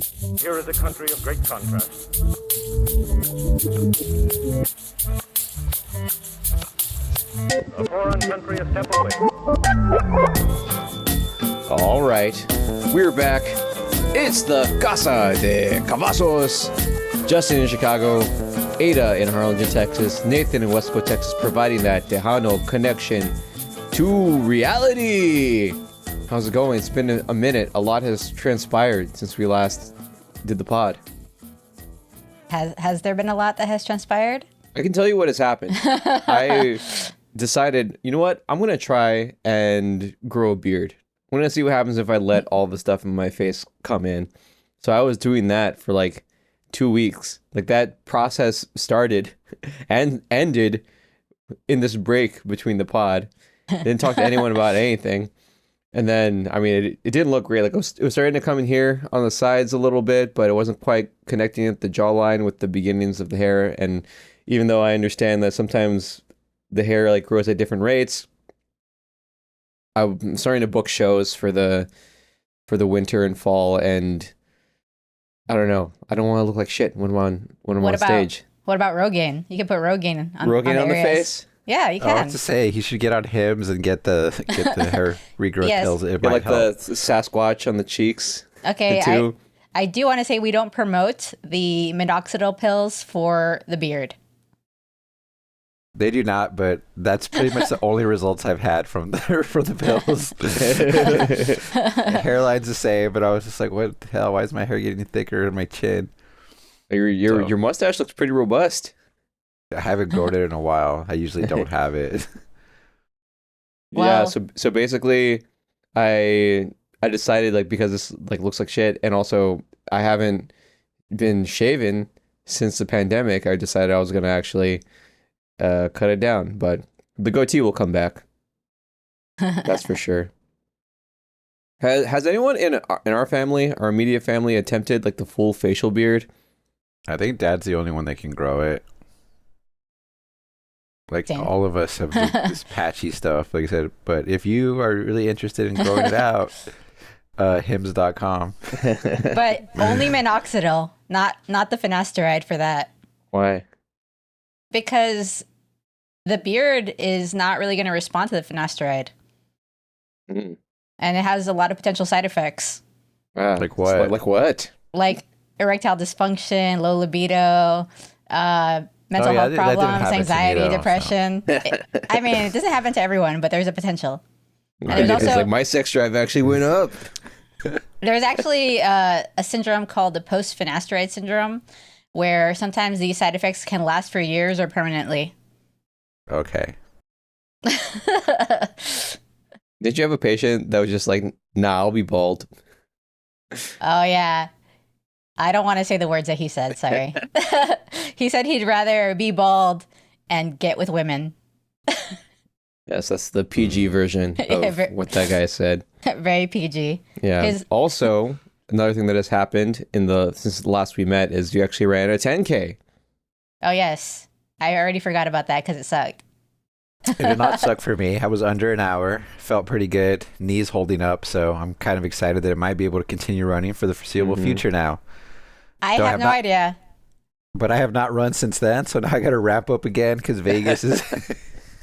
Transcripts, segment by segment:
Here is a country of great contrast. A foreign country a step away. All right, we're back. It's the Casa de Cavazos. Justin in Chicago, Ada in Harlingen, Texas, Nathan in Westcoast, Texas, providing that Tejano connection to reality. How's it going? It's been a minute. A lot has transpired since we last did the pod. Has there been a lot that has transpired? I can tell you what has happened. I decided, you know what? I'm going to try and grow a beard. I'm going to see what happens if I let all the stuff in my face come in. So I was doing that for like 2 weeks. Like that process started and ended in this break between the pod. Didn't talk to anyone about anything. And then, I mean, it didn't look great. Like it was starting to come in here on the sides a little bit, but it wasn't quite connecting at the jawline with the beginnings of the hair. And even though I understand that sometimes the hair like grows at different rates, I'm starting to book shows for the winter and fall, and I don't know. I don't want to look like shit when I'm on stage. What about Rogaine? You can put Rogaine on the face. Yeah, you can. I was to say he should get on Hims and get the hair regrowth Yes. pills. It Get might like help. the Sasquatch on the cheeks. Okay, too. I do want to say we don't promote the minoxidil pills for the beard. They do not, but that's pretty much the only results I've had from the pills. Hairline's the same, but I was just like, what the hell? Why is my hair getting thicker in my chin? Your mustache looks pretty robust. I haven't grown it in a while. I usually don't have it. Yeah, Well- so basically I decided like because this like looks like shit, and also I haven't been shaven since the pandemic, I decided I was gonna actually cut it down, but the goatee will come back. That's for sure. Has anyone in our family, our immediate family, attempted like the full facial beard? I think Dad's the only one that can grow it. Like Same. all of us have this patchy stuff, like I said. But if you are really interested in growing it out, hims.com. But only minoxidil, not the finasteride for that. Why? Because the beard is not really going to respond to the finasteride. Mm. And it has a lot of potential side effects. Ah, Like what? Like what? Like erectile dysfunction, low libido, mental health that didn't problems, happen to me, anxiety, though, so. depression. I mean, it doesn't happen to everyone, but there's a potential. And there's It's also like my sex drive actually went up. there's actually a syndrome called the post-finasteride syndrome, where sometimes these side effects can last for years or permanently. Okay. Did you have a patient that was just like, nah, I'll be bald? Oh, yeah. I don't want to say the words that he said, sorry. He said he'd rather be bald and get with women. Yes, that's the PG version of what that guy said. Very PG. Yeah. Also, another thing that has happened since the last we met is you actually ran a 10K. Oh, yes. I already forgot about that because it sucked. It did not suck for me. I was under an hour. Felt pretty good. Knees holding up. So I'm kind of excited that I might be able to continue running for the foreseeable future now. I have no idea. But I have not run since then. So now I got to wrap up again because Vegas is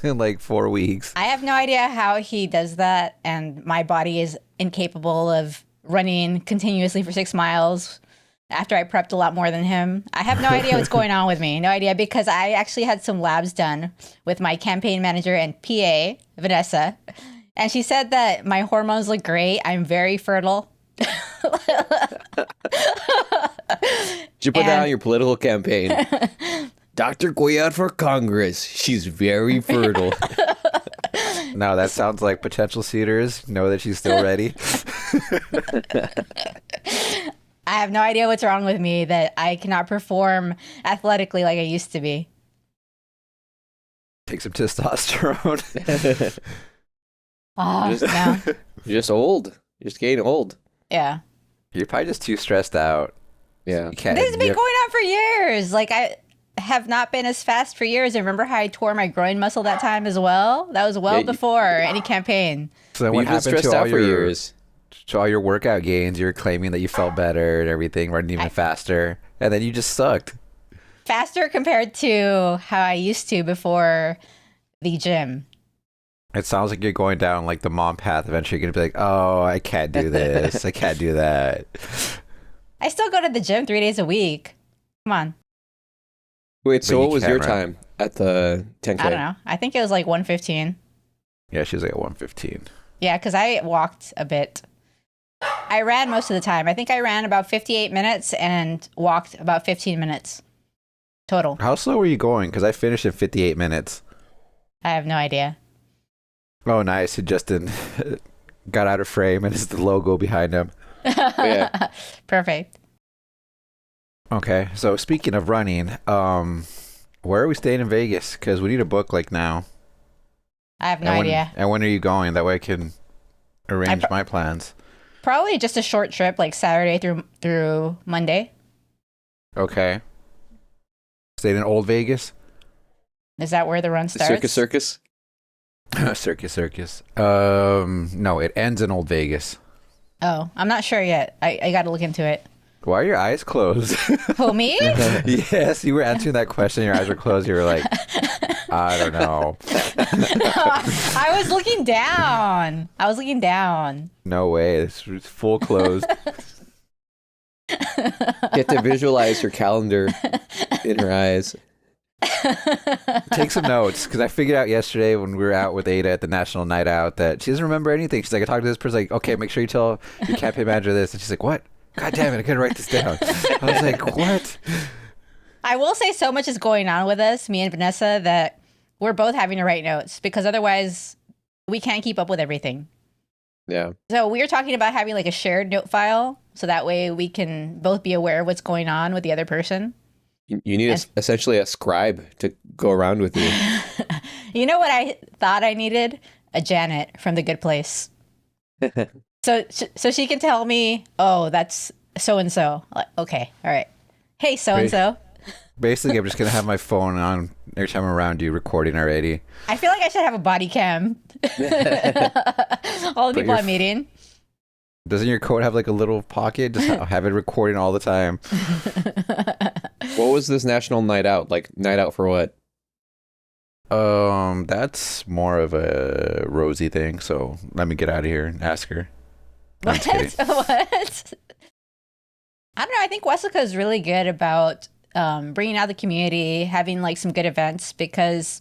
in like 4 weeks. I have no idea how he does that. And my body is incapable of running continuously for 6 miles after I prepped a lot more than him. I have no idea what's going on with me. No idea, because I actually had some labs done with my campaign manager and PA, Vanessa. And she said that my hormones look great. I'm very fertile. Did you put that on your political campaign? Dr. Goyad for Congress. She's very fertile. No, that sounds like potential suitors know that she's still ready. I have no idea what's wrong with me that I cannot perform athletically like I used to be. Take some testosterone. Oh, no. You're just old. You're just getting old. Yeah. You're probably just too stressed out. Yeah. You can't. This has been you- going on for years. Like, I have not been as fast for years. And remember how I tore my groin muscle that time as well? That was well Yeah, before any campaign. So then But what you've been happened stressed to all out for your years. So all your workout gains, you're claiming that you felt better and everything, running even faster, and then you just sucked. Faster compared to how I used to before the gym. It sounds like you're going down like the mom path. Eventually, you're gonna be like, "Oh, I can't do this. I can't do that." I still go to the gym 3 days a week. Come on. Wait, so But you what was your can't, right? time at the 10K? I don't know. I think it was like 115. Yeah, she was like at 115. Yeah, because I walked a bit. I ran most of the time. I think I ran about 58 minutes and walked about 15 minutes total. How slow were you going? Because I finished in 58 minutes. I have no idea. Oh, nice. Justin got out of frame and it's the logo behind him. Yeah. Perfect. Okay, so speaking of running, where are we staying in Vegas? Because we need a book like now. I have no And idea. And when are you going? That way I can arrange my plans. Probably just a short trip, like Saturday through Monday. Okay. Staying in Old Vegas? Is that where the run starts? Circus? Circus. No, it ends in Old Vegas. Oh, I'm not sure yet. I got to look into it. Why are your eyes closed? Who, me? Yes, you were answering that question. Your eyes were closed. You were like, I don't know. I was looking down. No way. It's full closed. Get to visualize her calendar in her eyes. Take some notes, because I figured out yesterday when we were out with Ada at the National Night Out that she doesn't remember anything. She's like, I talked to this person, like, okay, make sure you tell your campaign manager this. And she's like, what? God damn it, I gotta write this down. I was like, what? I will say so much is going on with us, me and Vanessa, that we're both having to write notes because otherwise we can't keep up with everything. Yeah. So we were talking about having like a shared note file so that way we can both be aware of what's going on with the other person. You need essentially a scribe to go around with you. You know what I thought I needed? A Janet from The Good Place. So she can tell me, oh, that's so-and-so. Like, okay, all right. Hey, so-and-so. Basically, I'm just going to have my phone on every time I'm around you recording already. I feel like I should have a body cam. All the people I'm meeting. Doesn't your coat have like a little pocket? Just have it recording all the time. What was this national night out? Like, night out for what? That's more of a Rosie thing, so let me get out of here and ask her. I'm just kidding. What? I don't know. I think Westica is really good about bringing out the community, having like some good events, because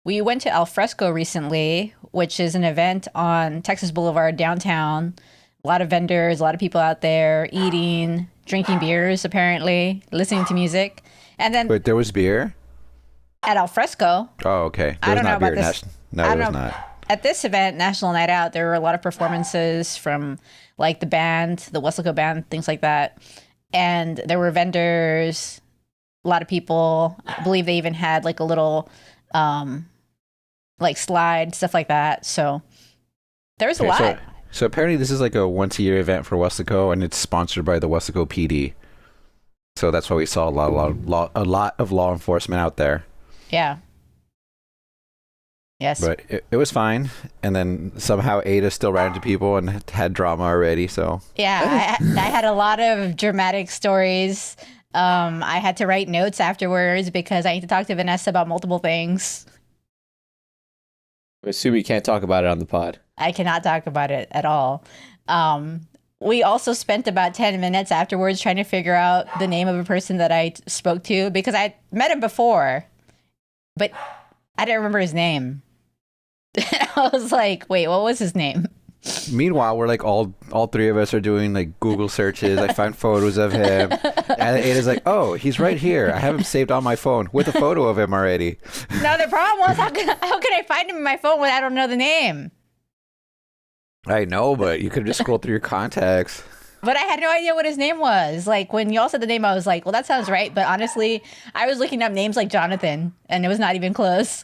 we went to Al Fresco recently, which is an event on Texas Boulevard downtown. A lot of vendors, a lot of people out there eating, drinking beers, apparently, listening to music. And then Wait, there was beer? at Al Fresco, Oh, okay. I There was don't know not beer. about this. No, I it don't was know. not. At this event, National Night Out, there were a lot of performances from like the band, the Wesleco band, things like that. And there were vendors, a lot of people. I believe they even had like a little like slide, stuff like that. So there was a Okay, lot. So apparently this is like a once-a-year event for Wesleco, and it's sponsored by the Wesleco PD. So that's why we saw a lot of law enforcement out there. Yeah. Yes. But it was fine. And then somehow Ada still ran into people and had drama already. So Yeah, I had a lot of dramatic stories. I had to write notes afterwards because I need to talk to Vanessa about multiple things. I assume you can't talk about it on the pod. I cannot talk about it at all. We also spent about 10 minutes afterwards trying to figure out the name of a person that I spoke to because I met him before, but I didn't remember his name. I was like, wait, what was his name? meanwhile, we're like all three of us are doing like Google searches. I find photos of him. And Ada's like, oh, he's right here. I have him saved on my phone with a photo of him already. No, the problem was how could I find him in my phone when I don't know the name? I know, but you could just scroll through your contacts. But I had no idea what his name was. Like, when y'all said the name, I was like, well, that sounds right. But honestly, I was looking up names like Jonathan, and it was not even close.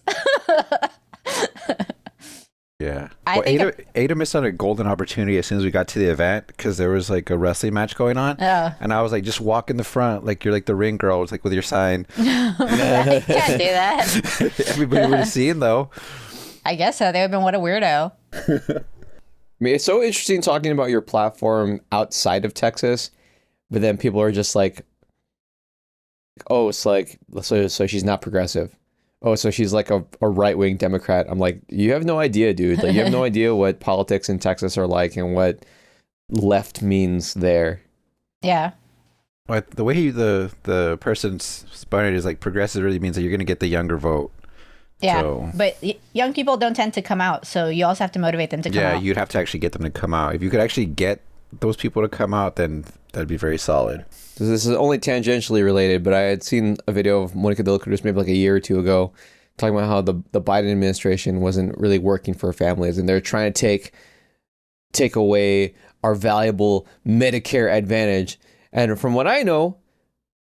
Yeah. I Well, think Ada missed out a golden opportunity as soon as we got to the event because there was like a wrestling match going on. Oh. And I was like, just walk in the front like you're like the ring girl. It's like with your sign. I can't do that. Everybody would have seen though. I guess so. They would have been, what a weirdo. mean, it's so interesting talking about your platform outside of Texas, but then people are just like, oh, it's like, so she's not progressive. Oh, so she's like a right-wing Democrat. I'm like, you have no idea, dude. Like, you have no idea what politics in Texas are like and what left means there. Yeah. But the way the person's spun it is like progressive really means that you're going to get the younger vote. Yeah. So, But young people don't tend to come out, so you also have to motivate them to come yeah, out. you'd have to actually get them to come out. If you could actually get those people to come out, then that'd be very solid. So this is only tangentially related, but I had seen a video of Monica de la Cruz maybe like a year or two ago talking about how the Biden administration wasn't really working for families and they're trying to take away our valuable Medicare Advantage. And from what I know,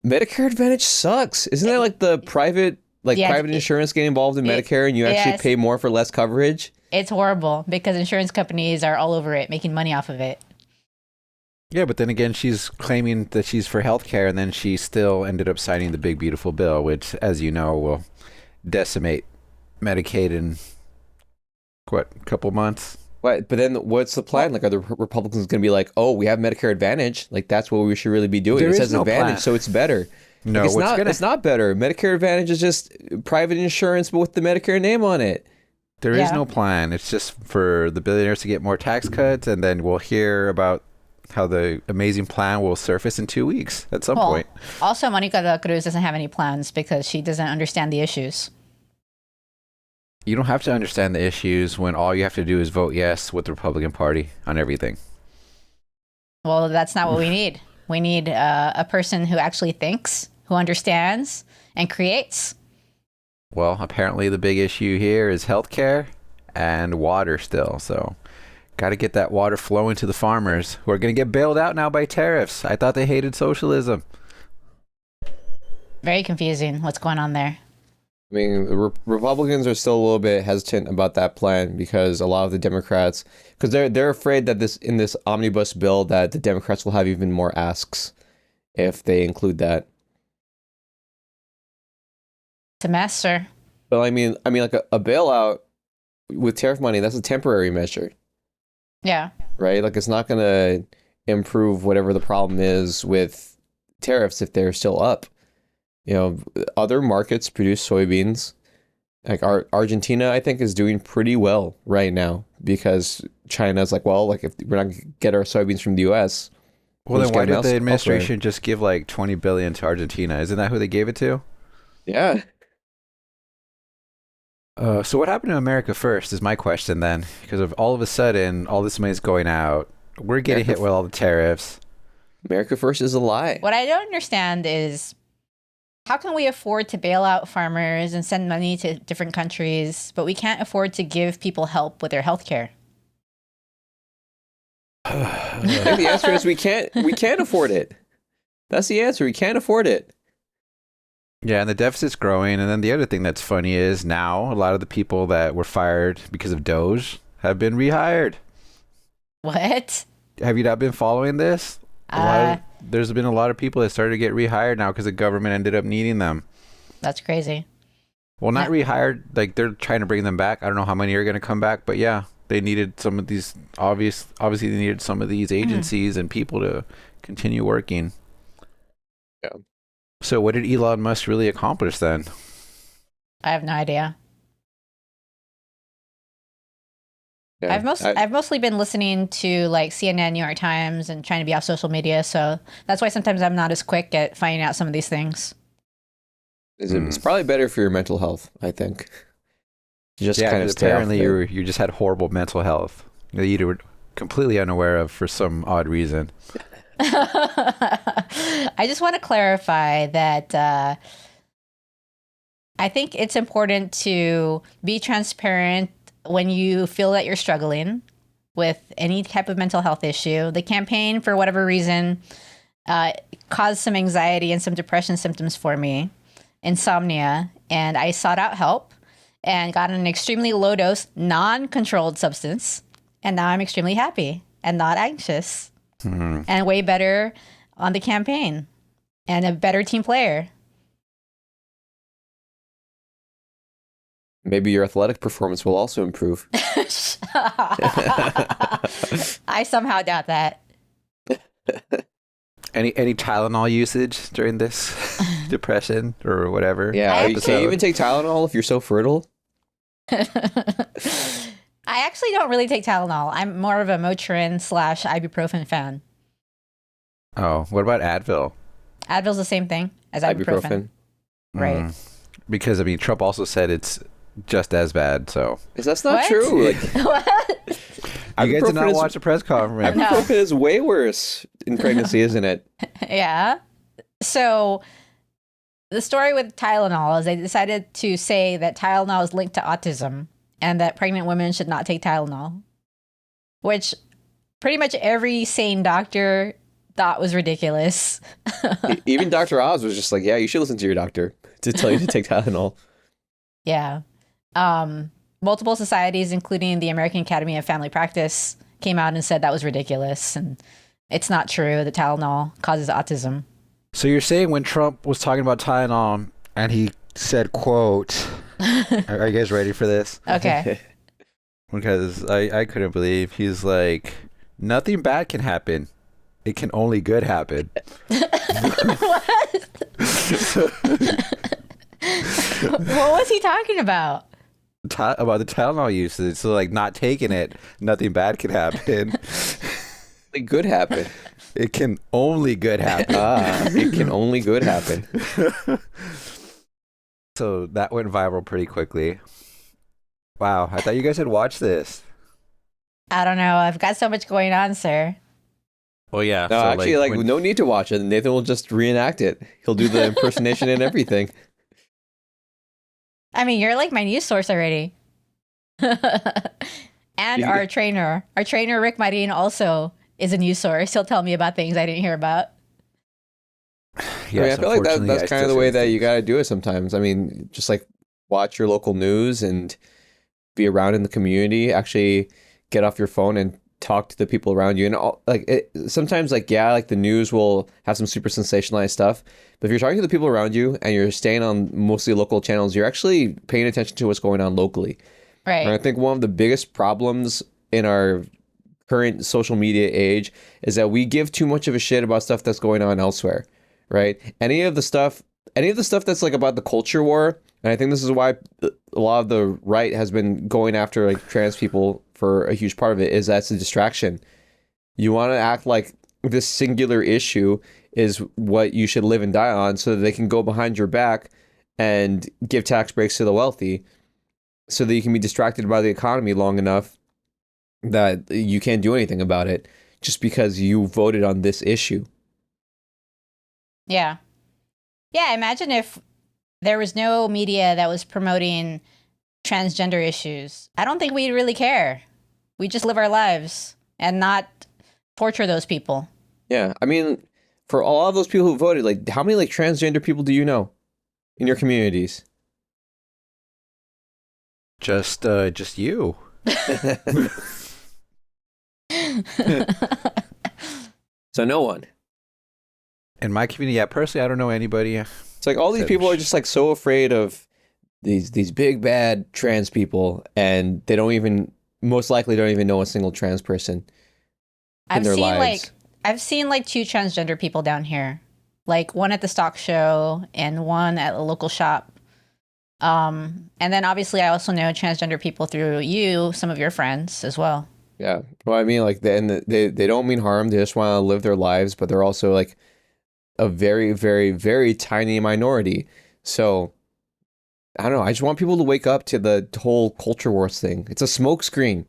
Medicare Advantage sucks. Isn't that like the private insurance getting involved in Medicare and you actually pay more for less coverage? It's horrible because insurance companies are all over it, making money off of it. Yeah, but then again, she's claiming that she's for healthcare, and then she still ended up signing the big beautiful bill, which, as you know, will decimate Medicaid in a couple months. But then what's the plan? Like, are the Republicans going to be like, oh, we have Medicare Advantage? Like, that's what we should really be doing. It says Advantage, plan. So it's better. No, like, it's not better. Medicare Advantage is just private insurance, but with the Medicare name on it. There is no plan. It's just for the billionaires to get more tax cuts, and then we'll hear about how the amazing plan will surface in 2 weeks at some point. Also, Monica de la Cruz doesn't have any plans because she doesn't understand the issues. You don't have to understand the issues when all you have to do is vote yes with the Republican Party on everything. Well, that's not what we need. We need a person who actually thinks, who understands, and creates. Well, apparently the big issue here is healthcare and water still. So got to get that water flowing to the farmers who are going to get bailed out now by tariffs. I thought they hated socialism. Very confusing what's going on there. I mean, the Republicans are still a little bit hesitant about that plan because a lot of the Democrats, because they're afraid that in this omnibus bill that the Democrats will have even more asks if they include that. It's a mess, sir. But I mean, like a bailout with tariff money, that's a temporary measure. Yeah. Right? Like, it's not going to improve whatever the problem is with tariffs if they're still up. You know, other markets produce soybeans. Like Argentina, I think, is doing pretty well right now because China's like, well, like if we're not going to get our soybeans from the U.S. Well, then why did the administration just give like $20 billion to Argentina? Isn't that who they gave it to? Yeah. So what happened to America first is my question then, because of all of a sudden, all this money is going out. We're getting hit with all the tariffs. America first is a lie. What I don't understand is how can we afford to bail out farmers and send money to different countries, but we can't afford to give people help with their health care? I think the answer is we can't afford it. That's the answer. We can't afford it. Yeah, and the deficit's growing. And then the other thing that's funny is now a lot of the people that were fired because of Doge have been rehired. What? Have you not been following this? There's been a lot of people that started to get rehired now because the government ended up needing them. That's crazy. Well, not rehired. Like, they're trying to bring them back. I don't know how many are going to come back, but yeah, they needed some of these. Obviously, they needed some of these agencies and people to continue working. Yeah. So what did Elon Musk really accomplish then? I have no idea. Yeah. I've mostly been listening to like CNN, New York Times, and trying to be off social media. So that's why sometimes I'm not as quick at finding out some of these things. It's probably better for your mental health, I think. Just kind of apparently you just had horrible mental health that you were completely unaware of for some odd reason. I just want to clarify that I think it's important to be transparent when you feel that you're struggling with any type of mental health issue. The campaign, for whatever reason, caused some anxiety and some depression symptoms for me, insomnia, and I sought out help and got an extremely low dose, non-controlled substance. And now I'm extremely happy and not anxious and way better on the campaign and a better team player. Maybe your athletic performance will also improve. I somehow doubt that. Any Tylenol usage during this depression or whatever? Yeah, I can you even take Tylenol if you're so fertile? I actually don't really take Tylenol. I'm more of a Motrin / ibuprofen fan. Oh, what about Advil? Advil's the same thing as ibuprofen. Right. Because I mean, Trump also said it's just as bad. So That's not What? true. Like, What? you guys did not is- watch the press conference. No. ibuprofen is way worse in pregnancy, isn't it? Yeah. So the story with Tylenol is they decided to say that Tylenol is linked to autism and that pregnant women should not take Tylenol, which pretty much every sane doctor thought was ridiculous. Even Dr. Oz was just like, yeah, you should listen to your doctor to tell you to take Tylenol. Yeah. Multiple societies, including the American Academy of Family Practice, came out and said that was ridiculous and it's not true that Tylenol causes autism. So you're saying when Trump was talking about Tylenol and he said, "quote," are you guys ready for this? Okay. Because I couldn't believe he's like, nothing bad can happen. It can only good happen. What was he talking about? About the Tylenol usage. So like not taking it, nothing bad can happen. Like, good happen. It can only good happen. It can only good happen. So that went viral pretty quickly. Wow, I thought you guys had watched this. I don't know. I've got so much going on, sir. Well, yeah. No, so, actually, like, when- no need to watch it. Nathan will just reenact it. He'll do the impersonation and everything. I mean, you're like my news source already. And Yeah. our trainer Rick Marin also is a news source. He'll tell me about things I didn't hear about. Yes, I feel like unfortunately, that's I kind of still the way say that you things. got to do it sometimes. I mean, just like watch your local news and be around in the community. Actually, get off your phone and talk to the people around you. And sometimes, like, yeah, like the news will have some super sensationalized stuff. But if you're talking to the people around you and you're staying on mostly local channels, you're actually paying attention to what's going on locally. Right. And I think one of the biggest problems in our current social media age is that we give too much of a shit about stuff that's going on elsewhere, right? Any of the stuff that's like about the culture war, and I think this is why a lot of the right has been going after like trans people for a huge part of it, is that's a distraction. You want to act like this singular issue is what you should live and die on so that they can go behind your back and give tax breaks to the wealthy so that you can be distracted by the economy long enough that you can't do anything about it just because you voted on this issue. Yeah. Yeah. Imagine if there was no media that was promoting transgender issues. I don't think we'd really care. We just live our lives and not torture those people. Yeah. I mean, for all of those people who voted, like, how many like transgender people do you know in your communities? Just you. So no one. In my community, yeah, personally, I don't know anybody. It's like all these people are just like so afraid of these big bad trans people, and they most likely don't even know a single trans person in their lives. I've seen like 2 transgender people down here, like one at the stock show and one at a local shop. And then obviously I also know transgender people through you, some of your friends as well. Yeah. Well, I mean, like, they don't mean harm. They just want to live their lives, but they're also like a very, very, very tiny minority. So I don't know. I just want people to wake up to the whole culture wars thing. It's a smokescreen.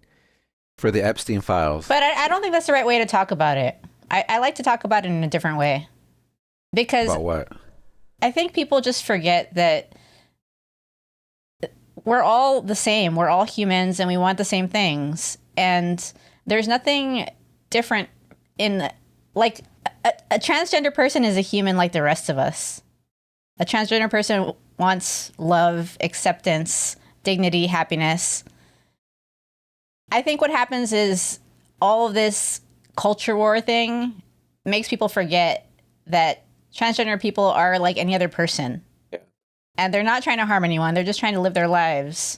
For the Epstein Files. But I don't think that's the right way to talk about it. I like to talk about it in a different way. Because About what? I think people just forget that we're all the same. We're all humans and we want the same things. And there's nothing different in, like, a transgender person is a human like the rest of us. A transgender person wants love, acceptance, dignity, happiness. I think what happens is all of this culture war thing makes people forget that transgender people are like any other person. Yeah. And they're not trying to harm anyone. They're just trying to live their lives.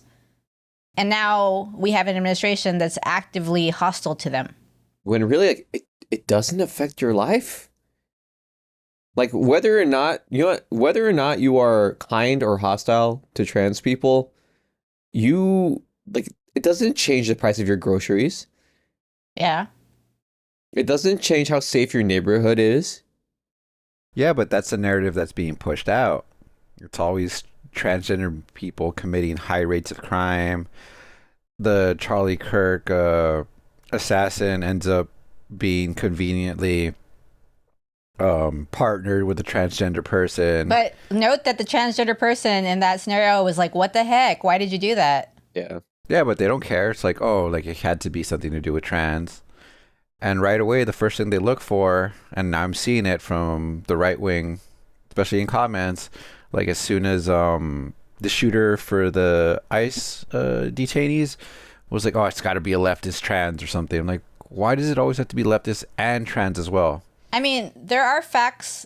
And now we have an administration that's actively hostile to them. When really, like, it doesn't affect your life. Like whether or not whether or not you are kind or hostile to trans people, you like it doesn't change the price of your groceries. Yeah. It doesn't change how safe your neighborhood is. Yeah, but that's the narrative that's being pushed out. It's always transgender people committing high rates of crime. The Charlie Kirk assassin ends up being conveniently partnered with a transgender person. But note that the transgender person in that scenario was like, what the heck? Why did you do that? Yeah. Yeah, but they don't care. It's like, oh, like it had to be something to do with trans. And right away, the first thing they look for, and I'm seeing it from the right wing, especially in comments, like as soon as the shooter for the ICE detainees was like, oh, it's got to be a leftist trans or something. I'm like, why does it always have to be leftist and trans as well? I mean, there are facts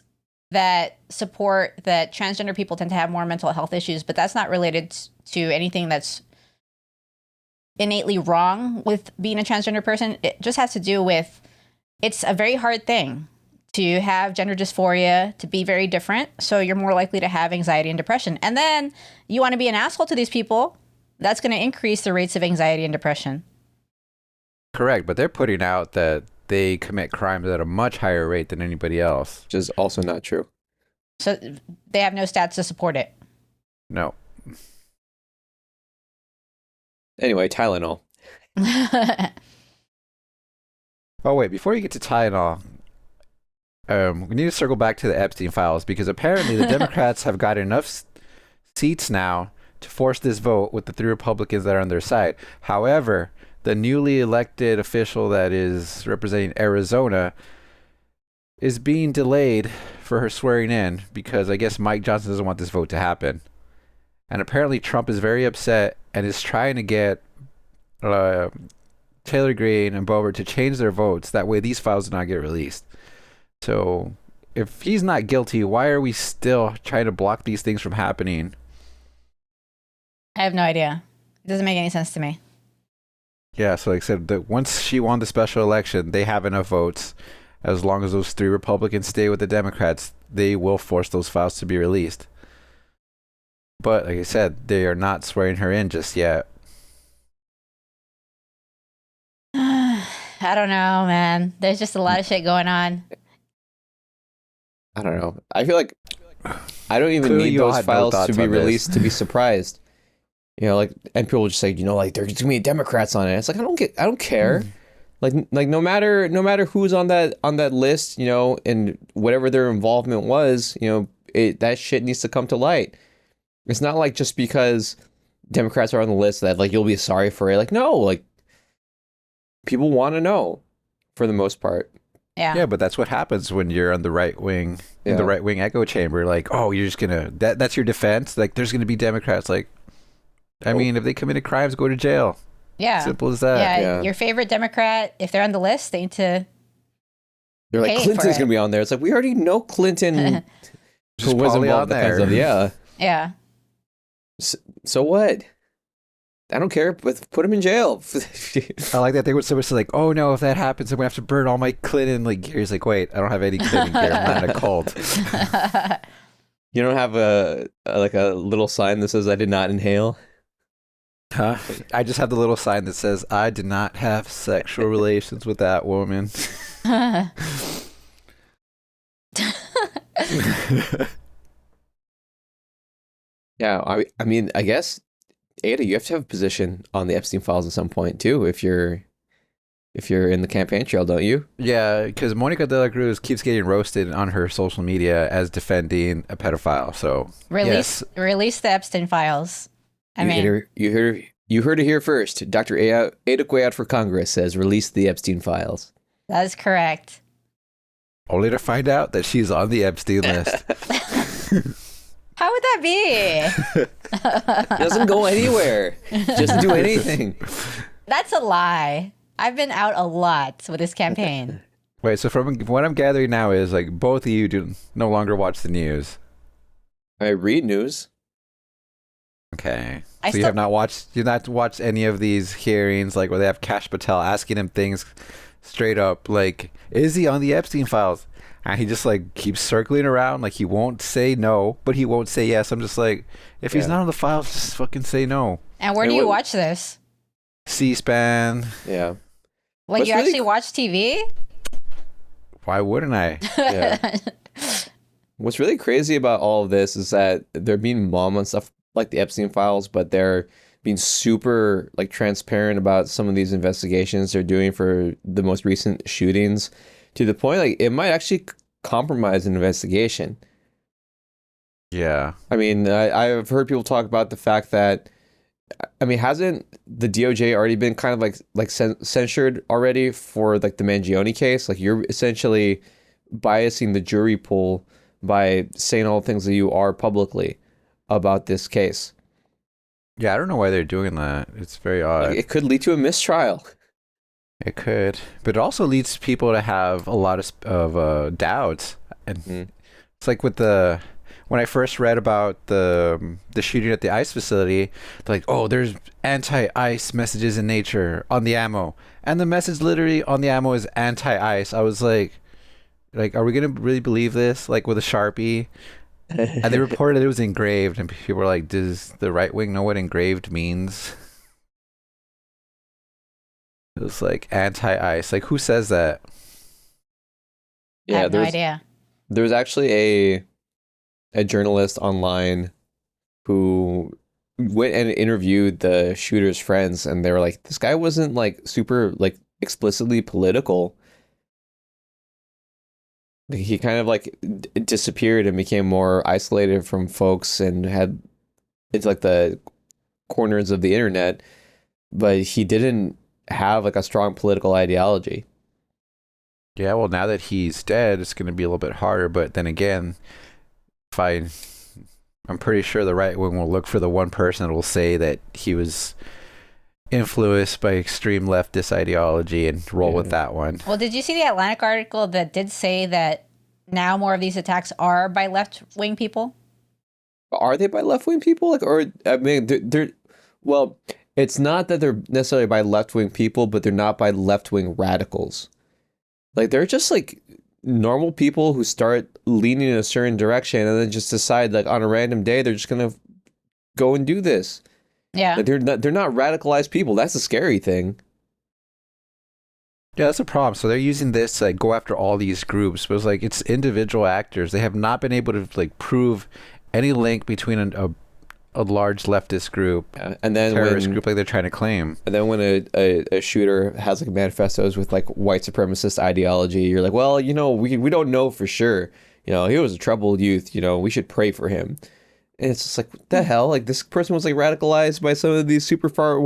that support that transgender people tend to have more mental health issues, but that's not related to anything that's innately wrong with being a transgender person. It just has to do with, it's a very hard thing to have gender dysphoria, to be very different. So you're more likely to have anxiety and depression. And then you want to be an asshole to these people. That's going to increase the rates of anxiety and depression. Correct, but they're putting out that they commit crimes at a much higher rate than anybody else. Which is also not true. So they have no stats to support it. No. Anyway, Tylenol. Oh, wait, before you get to Tylenol, we need to circle back to the Epstein Files because apparently the Democrats have got enough seats now to force this vote with the 3 Republicans that are on their side. However, the newly elected official that is representing Arizona is being delayed for her swearing in because I guess Mike Johnson doesn't want this vote to happen. And apparently Trump is very upset and is trying to get Taylor Greene and Boebert to change their votes. That way these files do not get released. So if he's not guilty, why are we still trying to block these things from happening? I have no idea. It doesn't make any sense to me. Yeah, so like I said, that once she won the special election, they have enough votes. As long as those 3 Republicans stay with the Democrats, they will force those files to be released. But like I said, they are not swearing her in just yet. I don't know, man. There's just a lot of shit going on. I don't know. I feel like I don't even Clearly need you all those had no files thoughts to be on this. released to be surprised. You know, like, and people just say, you know, like there's gonna be Democrats on it. It's like I don't care. Like no matter who's on that list, you know, and whatever their involvement was, you know, that shit needs to come to light. It's not like just because Democrats are on the list that like you'll be sorry for it. Like no, like people want to know for the most part. Yeah. Yeah, but that's what happens when you're on the right wing, in the Yeah. right wing echo chamber. Like, oh, you're just gonna that's your defense. Like, there's gonna be Democrats. Like, I mean, if they committed crimes, go to jail. Yeah. Simple as that. Yeah, Yeah. your favorite Democrat, if they're on the list, they need to. They're like Pay for Clinton's it. gonna be on there. It's like we already know Clinton Just was Pauly involved on in that kind of there. stuff. Yeah. Yeah. So what? I don't care, but put him in jail. I like that they would say like, oh no, if that happens, I'm gonna have to burn all my Clinton like gear. He's like, wait, I don't have any Clinton gear. I'm not in a cult. You don't have a little sign that says "I did not inhale." Huh? I just have the little sign that says, I did not have sexual relations with that woman. Yeah, I mean, I guess Ada, you have to have a position on the Epstein Files at some point too, if you're in the campaign trail, don't you? Yeah, because Monica De La Cruz keeps getting roasted on her social media as defending a pedophile. So Release the Epstein Files. I mean, You heard it here first. Dr. Ada Cuellar for Congress says release the Epstein Files. that is correct. only to find out that she's on the Epstein list. How would that be? It doesn't go anywhere. Doesn't do anything. That's a lie. I've been out a lot with this campaign. Wait, so from what I'm gathering now is like both of you do no longer watch the news. I read news. Okay. I So you have not watched any of these hearings, like where they have Kash Patel asking him things straight up, like, is he on the Epstein Files? And he just like keeps circling around, like he won't say no, but he won't say yes. I'm just like, if he's Yeah. not on the files, just fucking say no. And where And do you what- watch this? C-SPAN. Yeah. Like, What's you really actually watch TV? Why wouldn't I? Yeah. What's really crazy about all of this is that they're being mum on stuff like the Epstein Files, but they're being super like transparent about some of these investigations they're doing for the most recent shootings, to the point like it might actually compromise an investigation. Yeah. I mean, I've heard people talk about the fact that, I mean, hasn't the DOJ already been kind of like censured already for like the Mangione case? Like you're essentially biasing the jury pool by saying all the things that you are publicly about this case. Yeah, I don't know why they're doing that. It's very odd. Like, it could lead to a mistrial. It could, but it also leads people to have a lot of doubts. And it's like with when I first read about the shooting at the ICE facility, they're like, oh, there's anti-ICE messages in nature on the ammo, and the message literally on the ammo is anti-ICE. I was like, are we gonna really believe this? Like with a Sharpie. And they reported it was engraved, and people were like, does the right wing know what engraved means? It was like anti-ICE. Like, who says that? I have no there's idea. there's actually a journalist online who went and interviewed the shooter's friends, and they were like, this guy wasn't like super like explicitly political. He kind of like disappeared and became more isolated from folks and had into like the corners of the internet, but he didn't have like a strong political ideology. Yeah, well, now that he's dead, it's going to be a little bit harder. But then again, I'm pretty sure the right wing will look for the one person that will say that he was influenced by extreme leftist ideology and roll with that one. Well, did you see the Atlantic article that did say that now more of these attacks are by left-wing people? Are they by left-wing people? Like, or I mean, they're well, it's not that they're necessarily by left-wing people, but they're not by left-wing radicals. Like, they're just like normal people who start leaning in a certain direction and then just decide like on a random day they're just gonna go and do this. Yeah. Like, they're not radicalized people. That's the scary thing. Yeah, that's a problem. So they're using this to like go after all these groups, but it's like it's individual actors. They have not been able to like prove any link between a large leftist group, And then terrorist group like they're trying to claim. And then when a shooter has like manifestos with like white supremacist ideology, you're like, well, you know, we don't know for sure. You know, he was a troubled youth. You know, we should pray for him. And it's just like, what the hell? Like, this person was like radicalized by some of these super far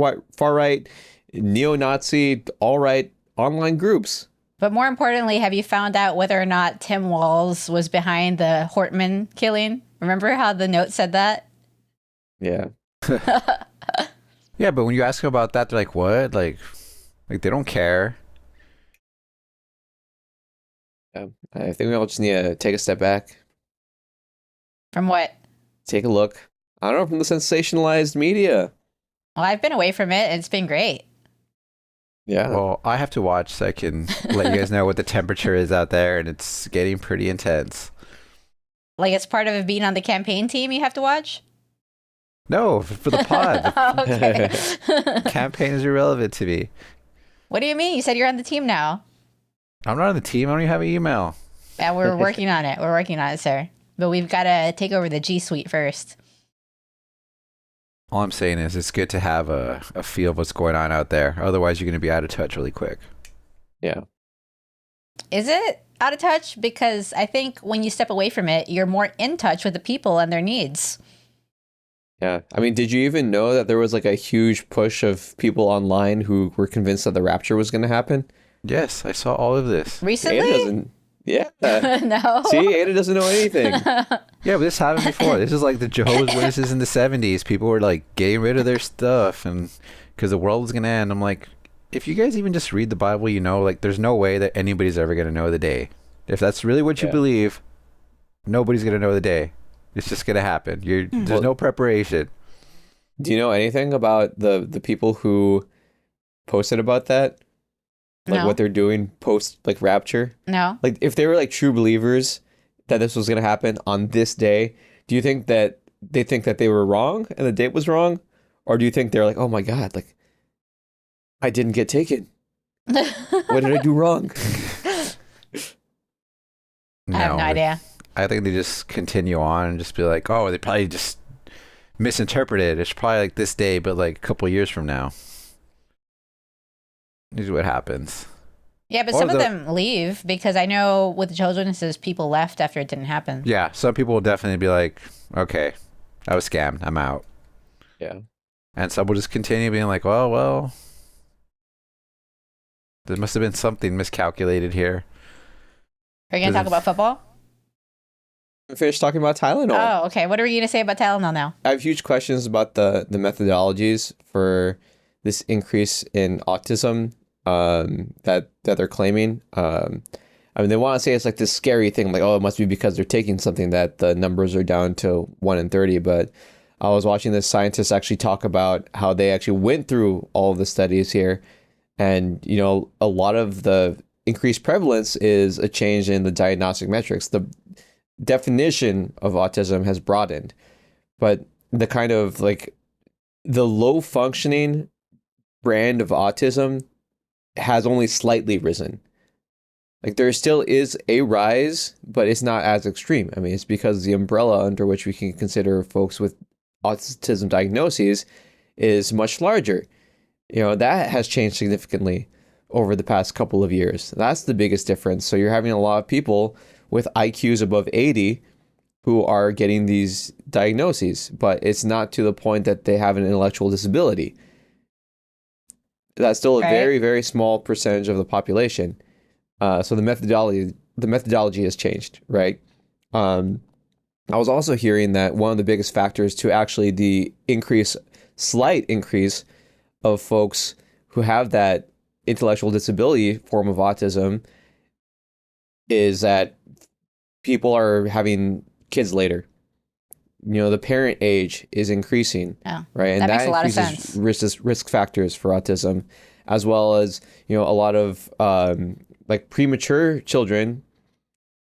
right, neo-Nazi, alt-right online groups. But more importantly, have you found out whether or not Tim Walz was behind the Hortman killing? Remember how the note said that? Yeah. Yeah, but when you ask them about that, they're like, what? Like they don't care. I think we all just need to take a step back, From what? take a look. I don't know, from the sensationalized media. Well, I've been away from it, and it's been great. Yeah. Well, I have to watch so I can let you guys know what the temperature is out there, and it's getting pretty intense. Like, it's part of being on the campaign team you have to watch? No, for the pod. Okay. Campaign is irrelevant to me. What do you mean? You said you're on the team now. I'm not on the team. I don't even have an email. Yeah, we're working on it. We're working on it, sir. But we've got to take over the G Suite first. All I'm saying is it's good to have a feel of what's going on out there. Otherwise, you're going to be out of touch really quick. Yeah. Is it out of touch? Because I think when you step away from it, you're more in touch with the people and their needs. Yeah. I mean, did you even know that there was like a huge push of people online who were convinced that the rapture was going to happen? Yes, I saw all of this. Recently? Ada doesn't. Yeah. No. See, Ada doesn't know anything. Yeah, but this happened before. This is like the Jehovah's Witnesses in the 70s. People were like getting rid of their stuff and because the world was going to end. I'm like, if you guys even just read the Bible, you know, like there's no way that anybody's ever going to know the day. If that's really what you believe, nobody's going to know the day. It's just going to happen. There's no preparation. Do you know anything about the people who posted about that? Like No. what they're doing post like rapture? No. Like if they were like true believers that this was gonna happen on this day, do you think that they think that they were wrong and the date was wrong? Or do you think they're like, oh my God, like I didn't get taken. What did I do wrong? I have no idea. I think they just continue on and just be like, oh, they probably just misinterpreted. It's probably like this day, but like a couple years from now. This is what happens. Yeah, but Or some of the- them leave because I know with the Jehovah's Witnesses, people left after it didn't happen. Yeah, some people will definitely be like, okay, I was scammed. I'm out. Yeah. And some will just continue being like, well, there must have been something miscalculated here. Are you going to talk about football? We finished talking about Tylenol. Oh, okay. What are we going to say about Tylenol now? I have huge questions about the methodologies for this increase in autism that they're claiming. I mean, they want to say it's like this scary thing, like, oh, it must be because they're taking something that the numbers are down to 1 in 30. But I was watching this scientist actually talk about how they actually went through all of the studies here. And, you know, a lot of the increased prevalence is a change in the diagnostic metrics. The definition of autism has broadened, but the kind of like the low functioning brand of autism has only slightly risen. Like there still is a rise, but it's not as extreme. I mean, it's because the umbrella under which we can consider folks with autism diagnoses is much larger. You know, that has changed significantly over the past couple of years. That's the biggest difference. So you're having a lot of people with IQs above 80 who are getting these diagnoses, but it's not to the point that they have an intellectual disability. That's still a Right. very, very small percentage of the population. So the methodology has changed, right? I was also hearing that one of the biggest factors to actually the slight increase of folks who have that intellectual disability form of autism is that people are having kids later. You know, the parent age is increasing, Oh, right? And that makes a lot of increases sense. risk factors for autism, as well as, you know, a lot of like premature children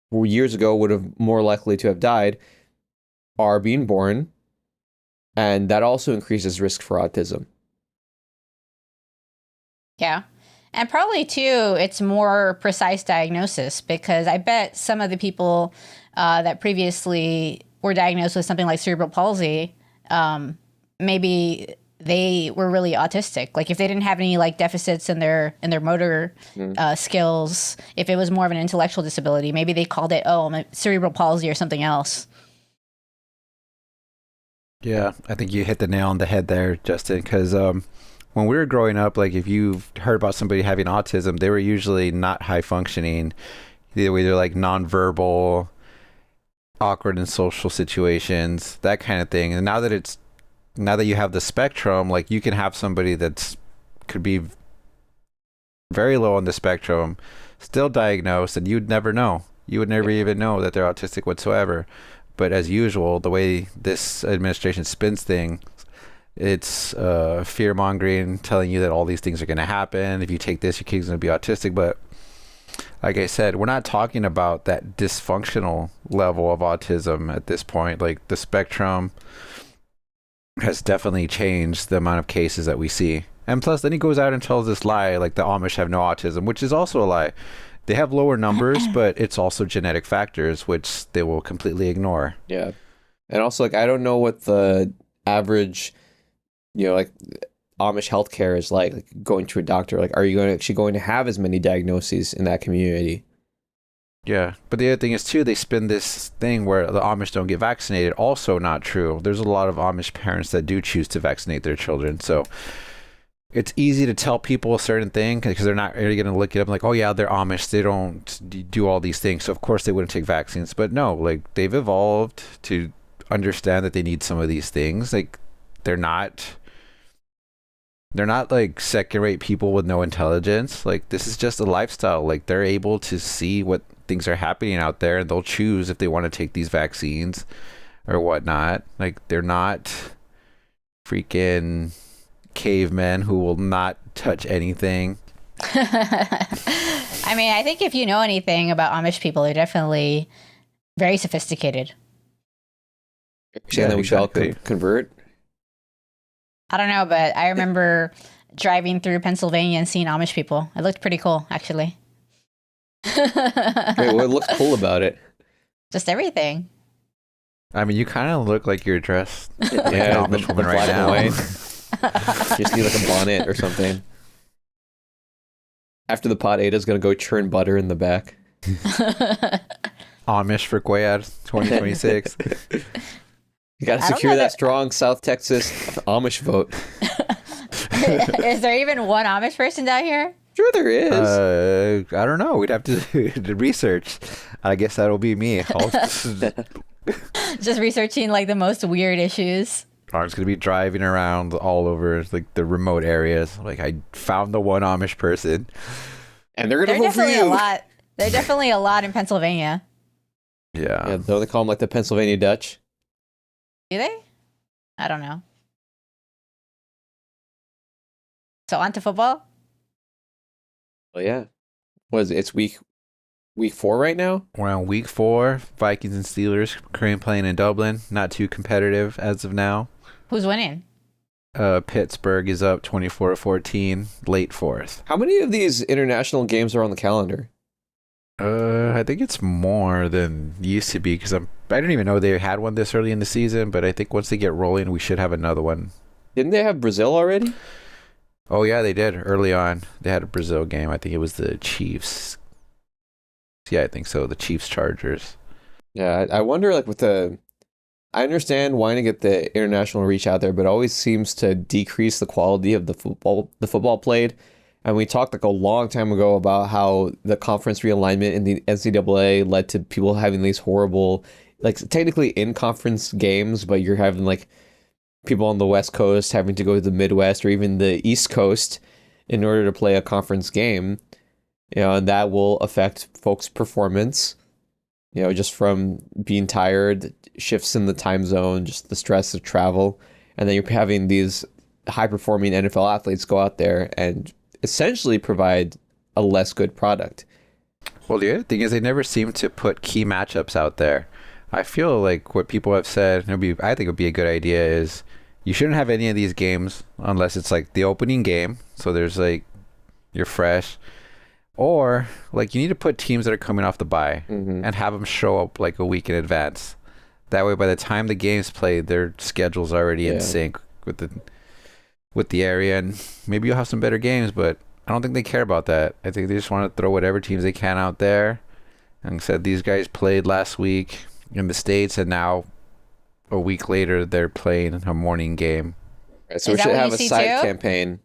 who years ago would have more likely to have died are being born, and that also increases risk for autism. Yeah. And probably too, it's more precise diagnosis because I bet some of the people that previously were diagnosed with something like cerebral palsy, maybe they were really autistic. Like if they didn't have any like deficits in their motor skills, if it was more of an intellectual disability, maybe they called it, cerebral palsy or something else. Yeah, I think you hit the nail on the head there, Justin, because when we were growing up, like if you've heard about somebody having autism, they were usually not high functioning. They're like nonverbal, awkward in social situations, that kind of thing. And now that you have the spectrum, like you can have somebody that's could be very low on the spectrum, still diagnosed, and you'd never know. You would never even know that they're autistic whatsoever. But as usual, the way this administration spins things, it's fear mongering, telling you that all these things are going to happen. If you take this, your kid's going to be autistic. But like I said, we're not talking about that dysfunctional level of autism at this point. Like the spectrum has definitely changed the amount of cases that we see. And plus, then he goes out and tells this lie, like the Amish have no autism, which is also a lie. They have lower numbers, but it's also genetic factors, which they will completely ignore. Yeah. And also, like, I don't know what the average, you know, like Amish healthcare is like going to a doctor. Like, are you actually going to have as many diagnoses in that community? Yeah. But the other thing is, too, they spin this thing where the Amish don't get vaccinated. Also not true. There's a lot of Amish parents that do choose to vaccinate their children. So it's easy to tell people a certain thing because they're not really going to look it up like, oh yeah, they're Amish, they don't do all these things, so of course they wouldn't take vaccines. But no, like they've evolved to understand that they need some of these things. Like they're not like second rate people with no intelligence. Like this is just a lifestyle. Like they're able to see what things are happening out there, and they'll choose if they want to take these vaccines or whatnot. Like they're not freaking cavemen who will not touch anything. I mean, I think if you know anything about Amish people, they're definitely very sophisticated. Saying that we should all convert. I don't know, but I remember driving through Pennsylvania and seeing Amish people. It looked pretty cool, actually. Wait, what looks cool about it? Just everything. I mean, you kind of look like you're dressed like an Yeah, Amish woman right now. You just need like a bonnet or something. After the pod, Ada's gonna go churn butter in the back. Amish for Quayad 2026. You gotta I don't secure know that that- strong South Texas Amish vote. Is there even one Amish person down here? Sure, there is. I don't know. We'd have to do research. I guess that'll be me. Just researching like the most weird issues. I'm just gonna be driving around all over like the remote areas. Like I found the one Amish person. And they're There gonna are vote for definitely you. a lot. There are definitely a lot in Pennsylvania. Yeah. Yeah, don't they call them like the Pennsylvania Dutch? Do they? I don't know. So on to football. Well, yeah. What is it? It's week 4 right now? We're on week 4. Vikings and Steelers currently playing in Dublin. Not too competitive as of now. Who's winning? Pittsburgh is up 24-14, late 4th. How many of these international games are on the calendar? I think it's more than used to be because I didn't even know they had one this early in the season, but I think once they get rolling, we should have another one. Didn't they have Brazil already? Oh yeah, they did early on. They had a Brazil game. I think it was the Chiefs. Yeah, I think so. The Chiefs Chargers. Yeah, I wonder, like, with the... I understand wanting to get the international reach out there, but it always seems to decrease the quality of the football played. And we talked like a long time ago about how the conference realignment in the NCAA led to people having these horrible, like technically in-conference games, but you're having like people on the West Coast having to go to the Midwest or even the East Coast in order to play a conference game. You know, and that will affect folks' performance. You know, just from being tired, shifts in the time zone, just the stress of travel. And then you're having these high-performing NFL athletes go out there and essentially provide a less good product. Well, the other thing is they never seem to put key matchups out there. I feel like what people have said, I think it would be a good idea, is you shouldn't have any of these games unless it's like the opening game. So there's like, you're fresh. Or like you need to put teams that are coming off the bye and have them show up like a week in advance. That way, by the time the game's played, their schedule's already in sync with the area, and maybe you'll have some better games. But I don't think they care about that. I think they just want to throw whatever teams they can out there. And said these guys played last week in the States, and now a week later they're playing a morning game. Right, so Is we that should what have you a see side too? campaign.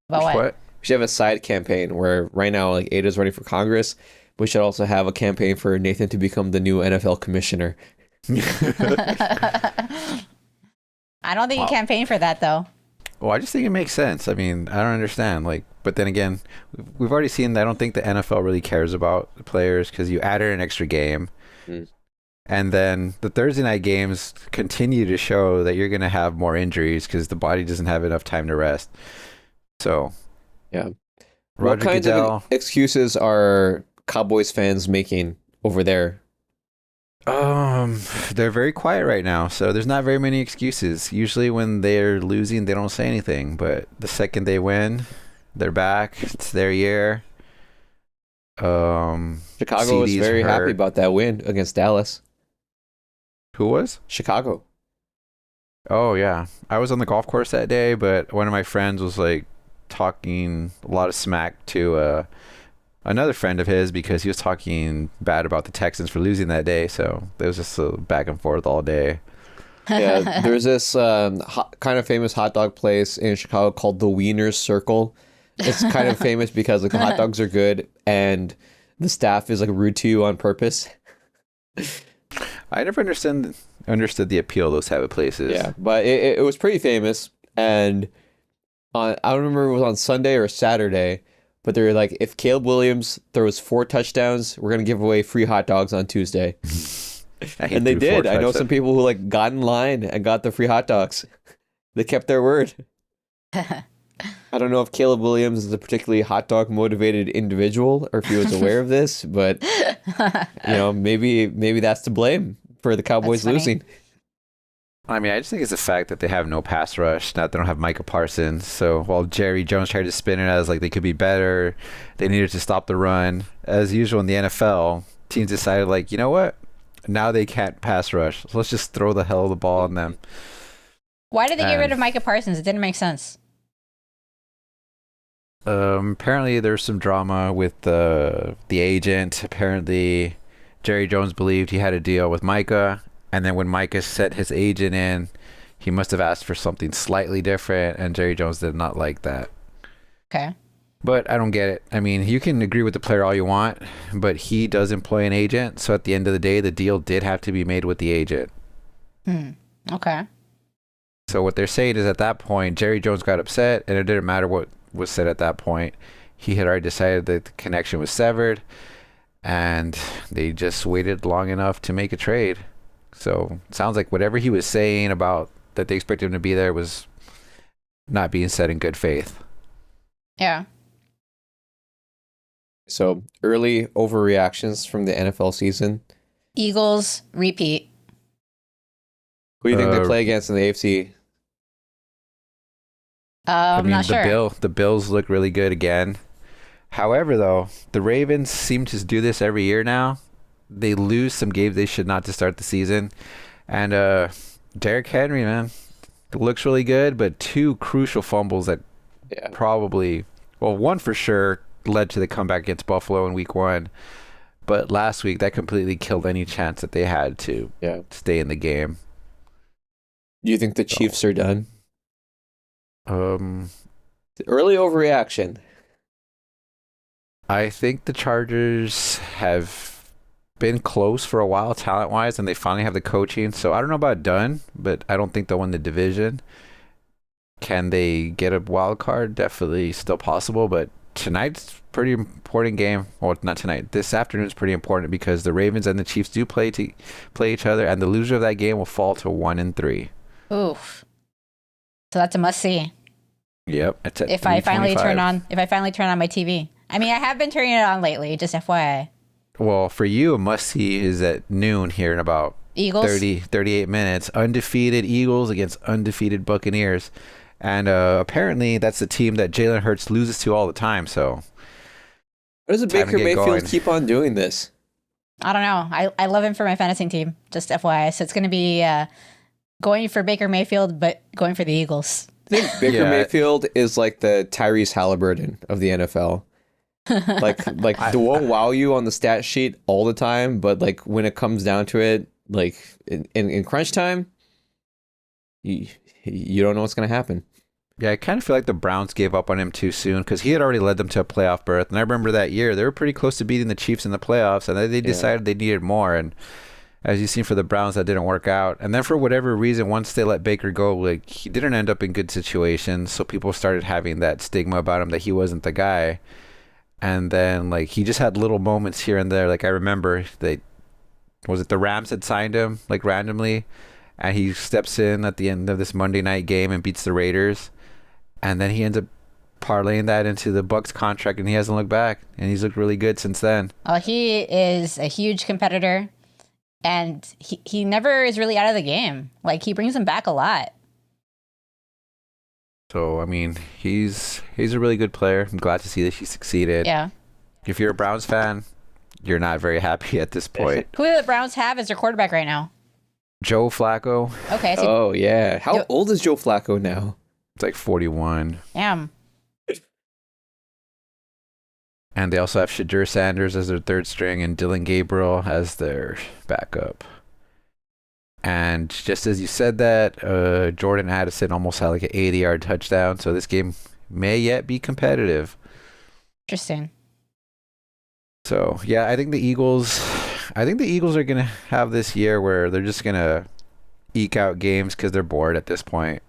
About what? We should have a side campaign where right now, like, Ada's running for Congress. We should also have a campaign for Nathan to become the new NFL commissioner. I don't think you campaign for that though. Well, I just think it makes sense. I mean, I don't understand. Like, but then again, we've already seen that I don't think the NFL really cares about the players because you added an extra game. And then the Thursday night games continue to show that you're going to have more injuries because the body doesn't have enough time to rest. So, yeah. Roger What kinds Goodell, of excuses are Cowboys fans making over there? they're very quiet right now, so there's not very many excuses. Usually when they're losing, they don't say anything, but the second they win, they're back. It's their year. Chicago was CD's very happy hurt. about that win against Dallas. Who was? Chicago. Oh yeah, I was on the golf course that day, but one of my friends was like talking a lot of smack to another friend of his because he was talking bad about the Texans for losing that day. So there was just a back and forth all day. Yeah, there's this kind of famous hot dog place in Chicago called the Wiener's Circle. It's kind of famous because like the hot dogs are good and the staff is like rude to you on purpose. I never understood the appeal of those type of places. Yeah, but it was pretty famous, and I don't remember if it was on Sunday or Saturday, but they were like, if Caleb Williams throws 4 touchdowns, we're gonna give away free hot dogs on Tuesday. He And they threw 4 did. I know some touchdowns. people who like got in line and got the free hot dogs. They kept their word. I don't know if Caleb Williams is a particularly hot dog motivated individual or if he was aware of this, but maybe that's to blame for the Cowboys losing. I mean, I just think it's the fact that they have no pass rush, that they don't have Micah Parsons. So while Jerry Jones tried to spin it as like they could be better, they needed to stop the run. As usual in the NFL, teams decided like, you know what? Now they can't pass rush. So let's just throw the hell of the ball on them. Why did they get rid of Micah Parsons? It didn't make sense. Apparently there's some drama with the agent. Apparently Jerry Jones believed he had a deal with Micah, and then when Micah sent his agent in, he must have asked for something slightly different, and Jerry Jones did not like that. Okay. But I don't get it. I mean, you can agree with the player all you want, but he does employ an agent, so at the end of the day, the deal did have to be made with the agent. Okay. So what they're saying is at that point, Jerry Jones got upset, and it didn't matter what was said at that point. He had already decided that the connection was severed, and they just waited long enough to make a trade. So it sounds like whatever he was saying about that they expected him to be there was not being said in good faith. Yeah. So early overreactions from the NFL season. Eagles repeat. Who do you think they play against in the AFC? I'm not sure. The Bills look really good again. However, though, the Ravens seem to do this every year now. They lose some games they should not to start the season. And Derrick Henry, man, looks really good, but two crucial fumbles that probably, well, one for sure led to the comeback against Buffalo in week 1. But last week, that completely killed any chance that they had to stay in the game. Do you think the Chiefs are done? Early overreaction. I think the Chargers have been close for a while talent-wise, and they finally have the coaching. So I don't know about done, but I don't think they'll win the division. Can they get a wild card? Definitely still possible, but tonight's pretty important game. Well, not tonight. This afternoon's pretty important because the Ravens and the Chiefs do play each other, and the loser of that game will fall to 1-3. Oof. So that's a must-see. Yep. If I finally turn on my TV. I mean, I have been turning it on lately, just FYI. Well, for you, a must-see is at noon here in about Eagles? 38 minutes. Undefeated Eagles against undefeated Buccaneers. And apparently that's the team that Jalen Hurts loses to all the time. So why does Baker Mayfield keep on doing this? I don't know. I love him for my fantasy team, just FYI. So it's going to be going for Baker Mayfield, but going for the Eagles. I think Baker Mayfield is like the Tyrese Halliburton of the NFL. Like they won't wow you on the stat sheet all the time, but like when it comes down to it, like in crunch time, you don't know what's gonna happen. Yeah, I kind of feel like the Browns gave up on him too soon because he had already led them to a playoff berth, and I remember that year they were pretty close to beating the Chiefs in the playoffs, and then they decided they needed more. And as you've seen for the Browns, that didn't work out. And then for whatever reason, once they let Baker go, like he didn't end up in good situations, so people started having that stigma about him that he wasn't the guy. And then like he just had little moments here and there. Like I remember the Rams had signed him like randomly, and he steps in at the end of this Monday night game and beats the Raiders, and then he ends up parlaying that into the Bucs contract, and he hasn't looked back, and he's looked really good since then. Well, he is a huge competitor, and he never is really out of the game. Like he brings them back a lot. So, I mean, he's a really good player. I'm glad to see that he succeeded. Yeah. If you're a Browns fan, you're not very happy at this point. Who do the Browns have as their quarterback right now? Joe Flacco. Okay. So oh, yeah. How old is Joe Flacco now? It's like 41. Damn. And they also have Shadur Sanders as their third string and Dylan Gabriel as their backup. And just as you said that, Jordan Addison almost had like an 80-yard touchdown. So this game may yet be competitive. Interesting. So, yeah, I think the Eagles are going to have this year where they're just going to eke out games because they're bored at this point.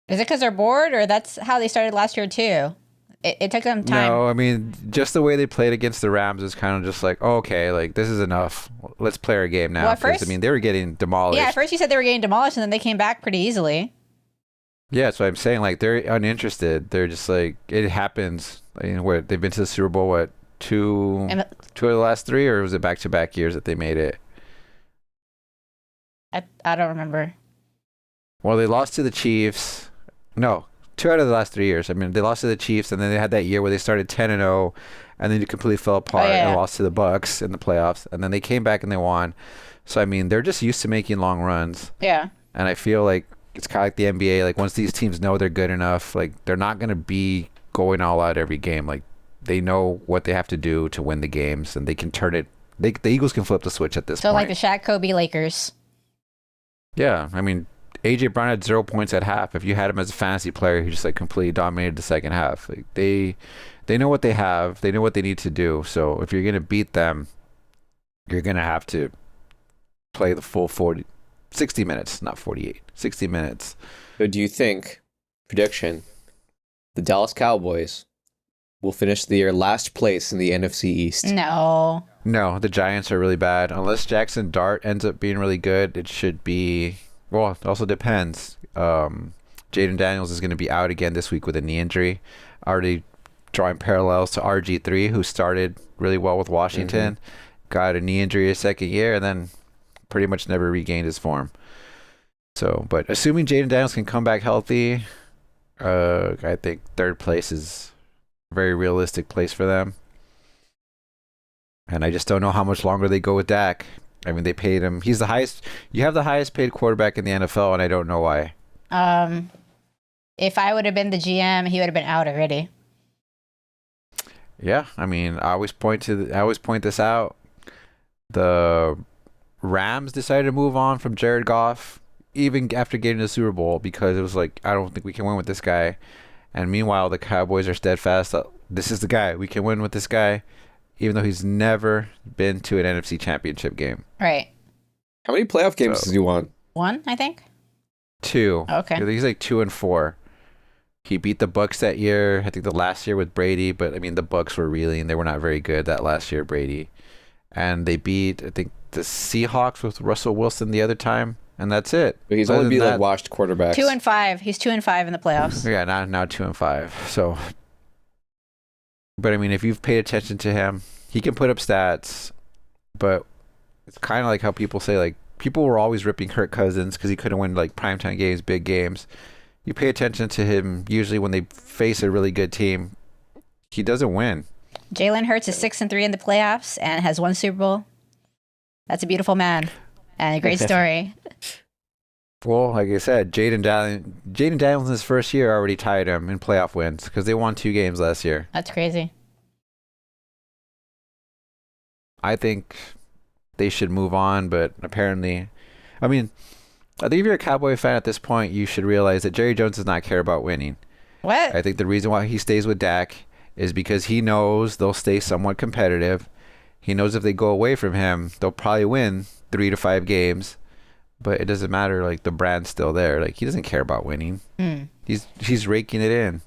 Is it because they're bored, or that's how they started last year too? It took them time. No, I mean, just the way they played against the Rams is kind of just like, oh, okay, like this is enough. Let's play our game now. Well, at first, I mean, they were getting demolished. Yeah, at first you said they were getting demolished, and then they came back pretty easily. Yeah, so I'm saying like they're uninterested. They're just like it happens. What they've been to the Super Bowl, what two And two of the last three, or was it back-to-back years that they made it? I don't remember. Well, they lost to the Chiefs. No, 2 out of the last 3 years. I mean, they lost to the Chiefs, and then they had that year where they started 10-0, and then it completely fell apart and lost to the Bucks in the playoffs, and then they came back and they won. So I mean, they're just used to making long runs. Yeah. And I feel like it's kind of like the NBA. Like once these teams know they're good enough, like they're not gonna be going all out every game. Like they know what they have to do to win the games, and they can turn it. The Eagles can flip the switch at this So point. like the Shaq Kobe Lakers. Yeah, I mean, AJ Brown had 0 points at half. If you had him as a fantasy player, he just like completely dominated the second half. Like they know what they have. They know what they need to do. So if you're gonna beat them, you're gonna have to play the full 60 minutes, not 48, 60 minutes. So do you think, prediction, the Dallas Cowboys will finish the year last place in the NFC East? No. No, the Giants are really bad. Unless Jackson Dart ends up being really good, it should be. Well, it also depends. Jaden Daniels is going to be out again this week with a knee injury. Already drawing parallels to RG3, who started really well with Washington, got a knee injury his second year, and then pretty much never regained his form. So, but assuming Jaden Daniels can come back healthy, I think third place is a very realistic place for them. And I just don't know how much longer they go with Dak. I mean, they paid him. He's the highest. You have the highest paid quarterback in the NFL, and I don't know why. If I would have been the GM, he would have been out already. Yeah, I mean, I always point this out. The Rams decided to move on from Jared Goff even after getting the Super Bowl because it was like, I don't think we can win with this guy. And meanwhile, the Cowboys are steadfast. This is the guy. We can win with this guy, even though he's never been to an NFC Championship game. Right. How many playoff games does he want? 1, I think. 2. Okay. He's like 2-4. He beat the Bucks that year. I think the last year with Brady, but I mean the Bucks were reeling. They were not very good that last year, Brady. And they beat, I think, the Seahawks with Russell Wilson the other time, and that's it. But he's only beat like washed quarterbacks. 2-5. He's 2-5 in the playoffs. Yeah, now 2-5. So, but I mean, if you've paid attention to him, he can put up stats. But it's kind of like how people say, like, people were always ripping Kirk Cousins because he couldn't win like primetime games, big games. You pay attention to him. Usually, when they face a really good team, he doesn't win. Jalen Hurts is 6-3 in the playoffs and has 1 Super Bowl. That's a beautiful man and a great story. Well, like I said, Jaden Daniels in his first year already tied him in playoff wins because they won 2 games last year. That's crazy. I think they should move on, but apparently, I mean, I think if you're a Cowboy fan at this point, you should realize that Jerry Jones does not care about winning. What? I think the reason why he stays with Dak is because he knows they'll stay somewhat competitive. He knows if they go away from him, they'll probably win 3 to 5 games. But it doesn't matter, like the brand's still there. Like he doesn't care about winning. He's raking it in.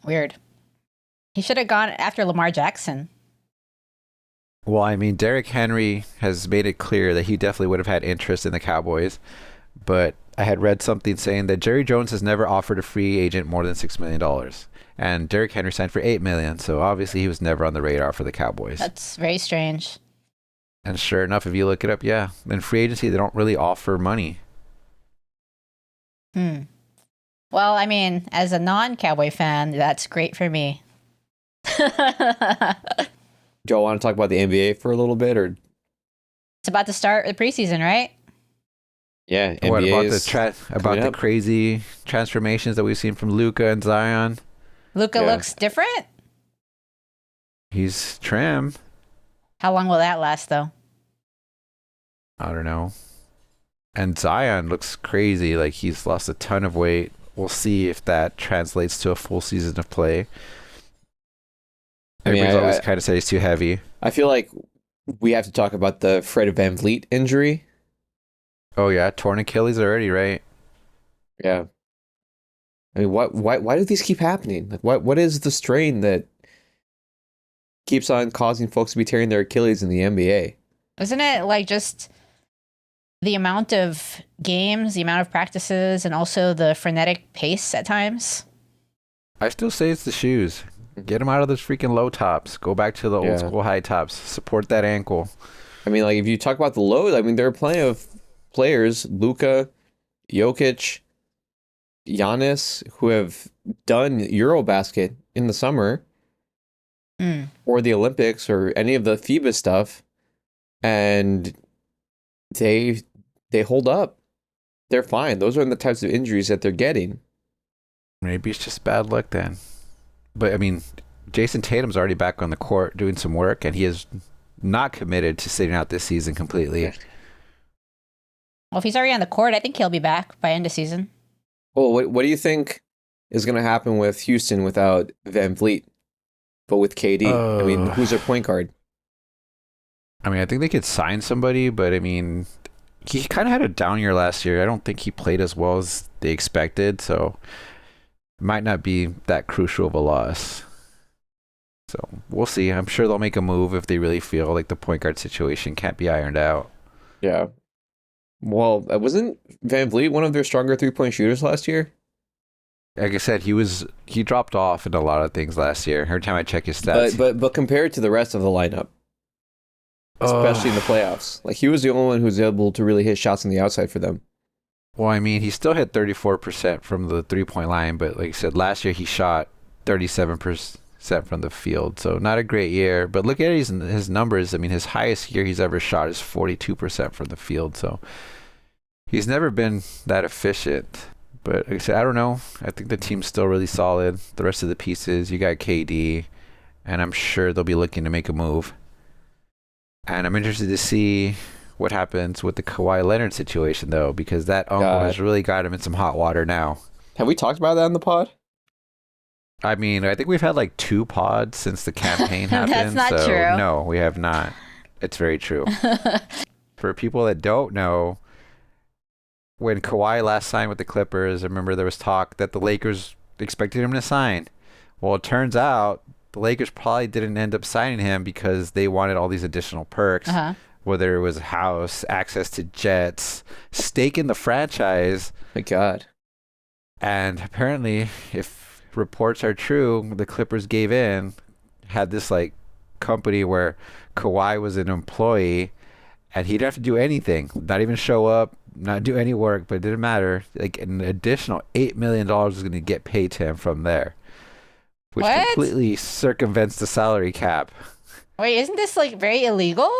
Weird. He should have gone after Lamar Jackson. Well, I mean, Derrick Henry has made it clear that he definitely would have had interest in the Cowboys. But I had read something saying that Jerry Jones has never offered a free agent more than $6 million. And Derrick Henry signed for $8 million. So obviously he was never on the radar for the Cowboys. That's very strange. And sure enough, if you look it up, yeah, in free agency, they don't really offer money. Well, I mean, as a non-Cowboy fan, that's great for me. Do y'all want to talk about the NBA for a little bit, or? It's about to start the preseason, right? Yeah, NBA What about is about the up. crazy transformations that we've seen from Luka and Zion? Luka Yeah. looks different. He's trim. How long will that last, though? I don't know. And Zion looks crazy. Like he's lost a ton of weight. We'll see if that translates to a full season of play. I mean, Everybody's always kind of said he's too heavy. I feel like we have to talk about the Fred VanVleet injury. Oh yeah, torn Achilles already, right? Yeah. I mean, why do these keep happening? Like, what is the strain that keeps on causing folks to be tearing their Achilles in the NBA? Isn't it like just the amount of games, the amount of practices, and also the frenetic pace at times. I still say it's the shoes. Get him out of those freaking low tops. Go back to the old school high tops. Support that ankle. I mean, like, if you talk about the load, I mean, there are plenty of players, Luka, Jokic, Giannis, who have done Eurobasket in the summer or the Olympics or any of the FIBA stuff, and they hold up. They're fine. Those are the types of injuries that they're getting. Maybe it's just bad luck then. But, I mean, Jason Tatum's already back on the court doing some work, and he is not committed to sitting out this season completely. Well, if he's already on the court, I think he'll be back by end of season. Well, what do you think is going to happen with Houston without Van Vliet, but with KD? I mean, who's their point guard? I mean, I think they could sign somebody, but, I mean, he kind of had a down year last year. I don't think he played as well as they expected, so it might not be that crucial of a loss. So we'll see. I'm sure they'll make a move if they really feel like the point guard situation can't be ironed out. Yeah. Well, wasn't Van Vliet one of their stronger three-point shooters last year? Like I said, he dropped off in a lot of things last year. Every time I check his stats. But compared to the rest of the lineup, especially in the playoffs, like, he was the only one who was able to really hit shots on the outside for them. Well, I mean, he still hit 34% from the three-point line, but like I said, last year he shot 37% from the field, so not a great year. But look at his numbers. I mean, his highest year he's ever shot is 42% from the field, so he's never been that efficient. But like I said, I don't know. I think the team's still really solid. The rest of the pieces, you got KD, and I'm sure they'll be looking to make a move. And I'm interested to see what happens with the Kawhi Leonard situation, though, because that uncle has really got him in some hot water now. Have we talked about that in the pod? I mean, I think we've had like 2 pods since the campaign happened. That's not so true. No, we have not. It's very true. For people that don't know, when Kawhi last signed with the Clippers, I remember there was talk that the Lakers expected him to sign. Well, it turns out the Lakers probably didn't end up signing him because they wanted all these additional perks, whether it was a house, access to jets, stake in the franchise. My God. And apparently, if reports are true, the Clippers gave in, had this like company where Kawhi was an employee and he didn't have to do anything, not even show up, not do any work, but it didn't matter. Like an additional $8 million was going to get paid to him from there, which completely circumvents the salary cap. Wait, isn't this like very illegal?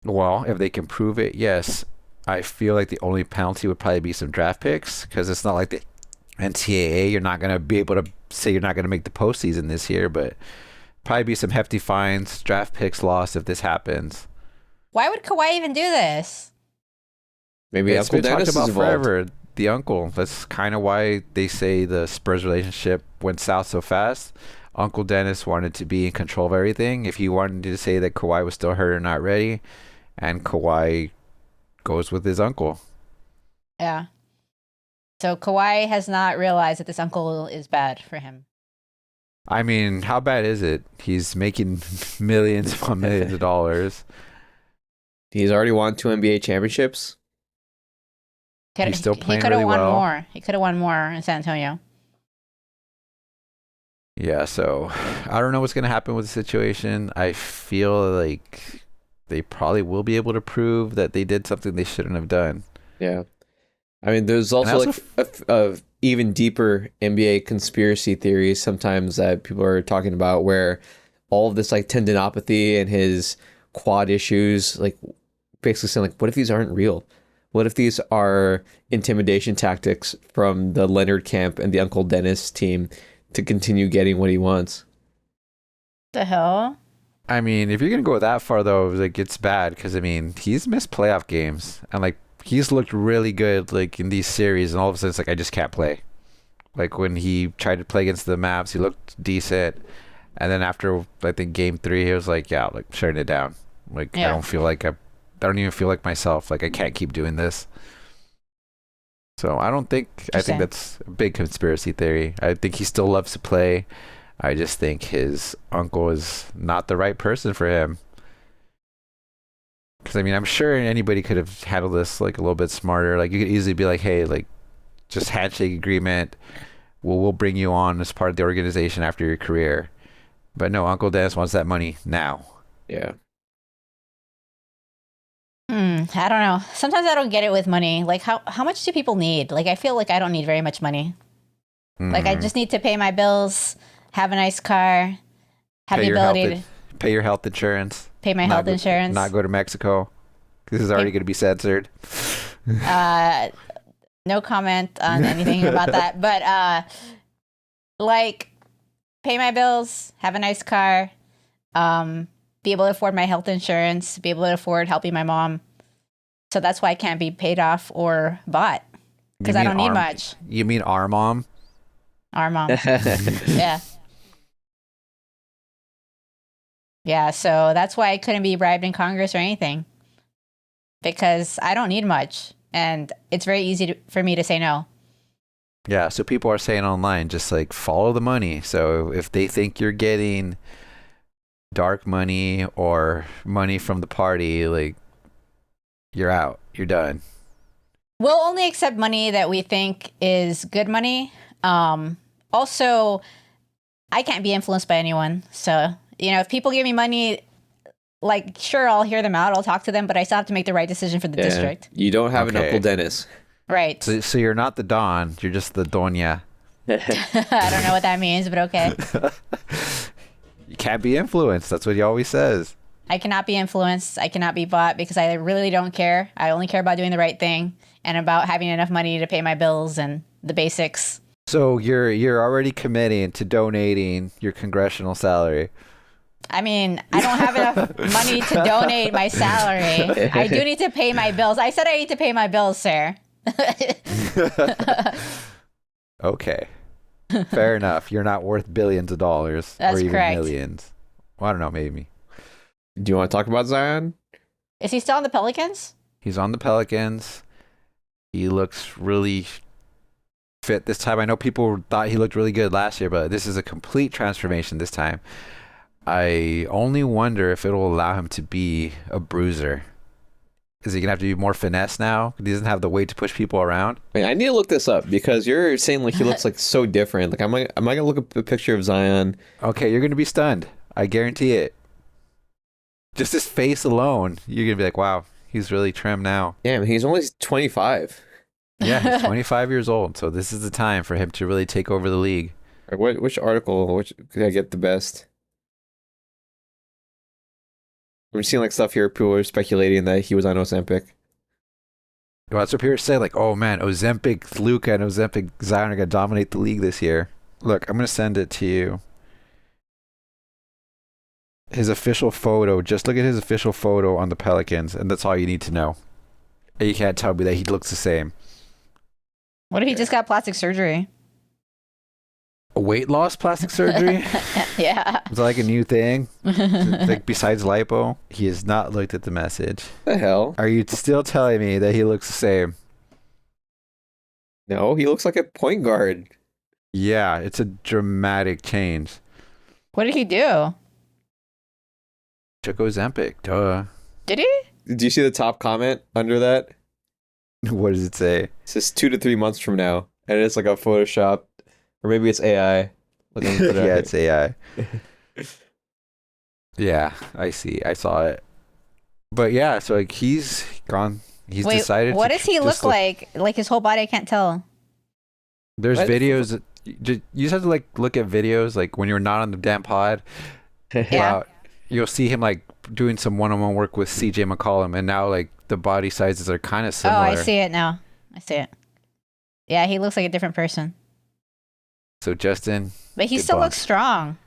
Well, if they can prove it, yes. I feel like the only penalty would probably be some draft picks, because it's not like the NCAA. You're not going to be able to say you're not going to make the postseason this year, but probably be some hefty fines, draft picks lost if this happens. Why would Kawhi even do this? Maybe It's Uncle been talked Dennis is about involved. forever. The uncle. That's kind of why they say the Spurs relationship went south so fast. Uncle Dennis wanted to be in control of everything. If he wanted to say that Kawhi was still hurt or not ready, and Kawhi goes with his uncle. Yeah. So Kawhi has not realized that this uncle is bad for him. I mean, how bad is it? He's making millions upon millions of dollars. He's already won 2 NBA championships. He's still playing He could have really won well. more. He could have won more in San Antonio. Yeah, so I don't know what's going to happen with the situation. I feel like they probably will be able to prove that they did something they shouldn't have done. Yeah. I mean, there's also, a even deeper NBA conspiracy theories sometimes that people are talking about, where all of this like tendinopathy and his quad issues, like basically saying like, what if these aren't real? What if these are intimidation tactics from the Leonard camp and the Uncle Dennis team to continue getting what he wants? The hell? I mean, if you're going to go that far, though, like, it's bad because, I mean, he's missed playoff games. And, like, he's looked really good, like, in these series. And all of a sudden, it's like, I just can't play. Like, when he tried to play against the Mavs, he looked decent. And then after, I think, game 3, he was like, yeah, like, shutting it down. Like, Yeah. I don't even feel like myself. Like, I can't keep doing this. So I think that's a big conspiracy theory. I think he still loves to play. I just think his uncle is not the right person for him. Because I mean, I'm sure anybody could have handled this like a little bit smarter. Like you could easily be like, hey, like just handshake agreement. We'll bring you on as part of the organization after your career. But no, Uncle Dennis wants that money now. Yeah. I don't know. Sometimes I don't get it with money. Like how much do people need? Like I feel like I don't need very much money. Like I just need to pay my bills, have a nice car, have the ability to pay your health insurance, pay my health insurance, not go to Mexico. This is already going to be censored. No comment on anything about that. But like pay my bills, have a nice car, be able to afford my health insurance, be able to afford helping my mom. So that's why I can't be paid off or bought because I don't need much. You mean our mom? Our mom. Yeah. Yeah, so that's why I couldn't be bribed in Congress or anything because I don't need much. And it's very easy for me to say no. Yeah, so people are saying online, just like follow the money. So if they think you're getting dark money or money from the party, like you're out, you're done. We'll only accept money that we think is good money. Also, I can't be influenced by anyone. So, if people give me money, like, sure, I'll hear them out. I'll talk to them, but I still have to make the right decision for the district. You don't have an Uncle Dennis. Right. So you're not the Don, you're just the Doña. I don't know what that means, but okay. You can't be influenced. That's what he always says. I cannot be influenced. I cannot be bought because I really don't care. I only care about doing the right thing and about having enough money to pay my bills and the basics. So you're already committing to donating your congressional salary. I mean, I don't have enough money to donate my salary. I do need to pay my bills. I said I need to pay my bills, sir. Okay. Fair enough. You're not worth billions of dollars. That's or even correct. Millions. Well, I don't know, maybe. Do you want to talk about Zion? Is he still on the Pelicans? He's on the Pelicans. He looks really fit this time. I know people thought he looked really good last year, but this is a complete transformation this time. I only wonder if it'll allow him to be a bruiser. Is he going to have to be more finesse now? He doesn't have the weight to push people around. I need to look this up because you're saying like he looks like so different. Like, am I going to look up a picture of Zion? Okay, you're going to be stunned. I guarantee it. Just his face alone, you're going to be like, wow, he's really trim now. Damn, he's only 25. Yeah, he's 25 years old. So this is the time for him to really take over the league. Which article? Which could I get the best? I'm seeing like stuff here. People are speculating that he was on Ozempic. Well, that's what people say. Like, oh man, Ozempic Luka and Ozempic Zion are going to dominate the league this year. Look, I'm going to send it to you. His official photo. Just look at his official photo on the Pelicans, and that's all you need to know. And you can't tell me that he looks the same. What if he just got plastic surgery? A weight loss plastic surgery? Yeah. Is that like a new thing? Like besides lipo? He has not looked at the message. The hell? Are you still telling me that he looks the same? No, he looks like a point guard. Yeah, it's a dramatic change. What did he do? Took Ozempic, duh. Did he? Did you see the top comment under that? What does it say? It says 2 to 3 months from now, and it's like a Photoshop, or maybe it's AI. Yeah, it's AI. Yeah, I see. I saw it. But yeah, so like he's gone. He's decided. What does he look like? Like his whole body? I can't tell. There's videos. You just have to like look at videos like when you're not on the damn pod. Yeah. You'll see him like doing some one-on-one work with CJ McCollum, and now like the body sizes are kind of similar. Oh, I see it now. I see it. Yeah, he looks like a different person. So Justin, but he still looks strong.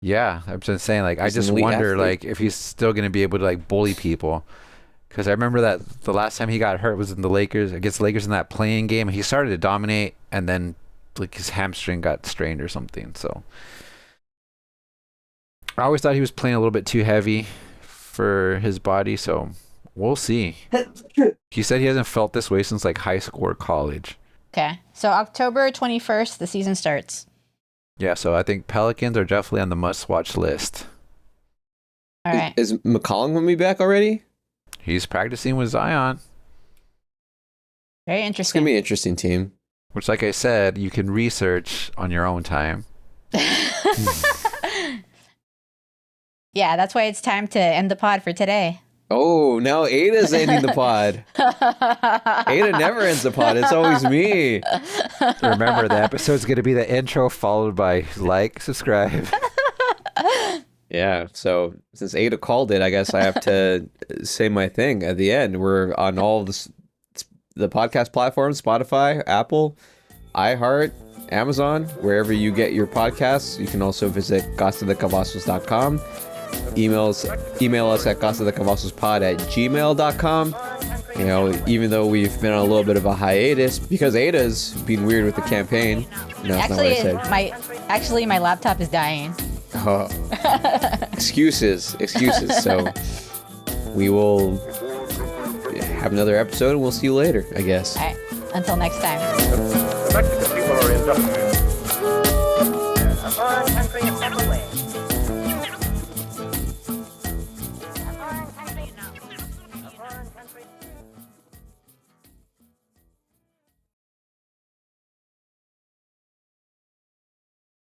Yeah, I'm just saying, like, He's I just an elite wonder, athlete. like, if he's still going to be able to, like, bully people. Because I remember that the last time he got hurt was in the Lakers, against the Lakers in that playing game. He started to dominate, and then, like, his hamstring got strained or something. So I always thought he was playing a little bit too heavy for his body, so we'll see. He said he hasn't felt this way since, like, high school or college. Okay. So October 21st, the season starts. Yeah, so I think Pelicans are definitely on the must-watch list. All right. Is McCollum going to be back already? He's practicing with Zion, Very It's interesting. gonna be an interesting team. which, like I said, you can research on your own time. Yeah, that's why it's time to end the pod for today. Oh, now Ada's ending the pod. Ada never ends the pod. It's always me. Remember, the episode's going to be the intro followed by like, subscribe. Yeah. So since Ada called it, I guess I have to say my thing at the end. We're on all the podcast platforms: Spotify, Apple, iHeart, Amazon, wherever you get your podcasts. You can also visit gastadecavazos.com. Email us at gastadecavazospod@gmail.com. You know, even though we've been on a little bit of a hiatus because Ada's been weird with the campaign. No, that's not what I said. Actually, my laptop is dying. Oh. Excuses. So we will have another episode and we'll see you later, I guess. All right. Until next time. The Mexican people are industrious. A foreign country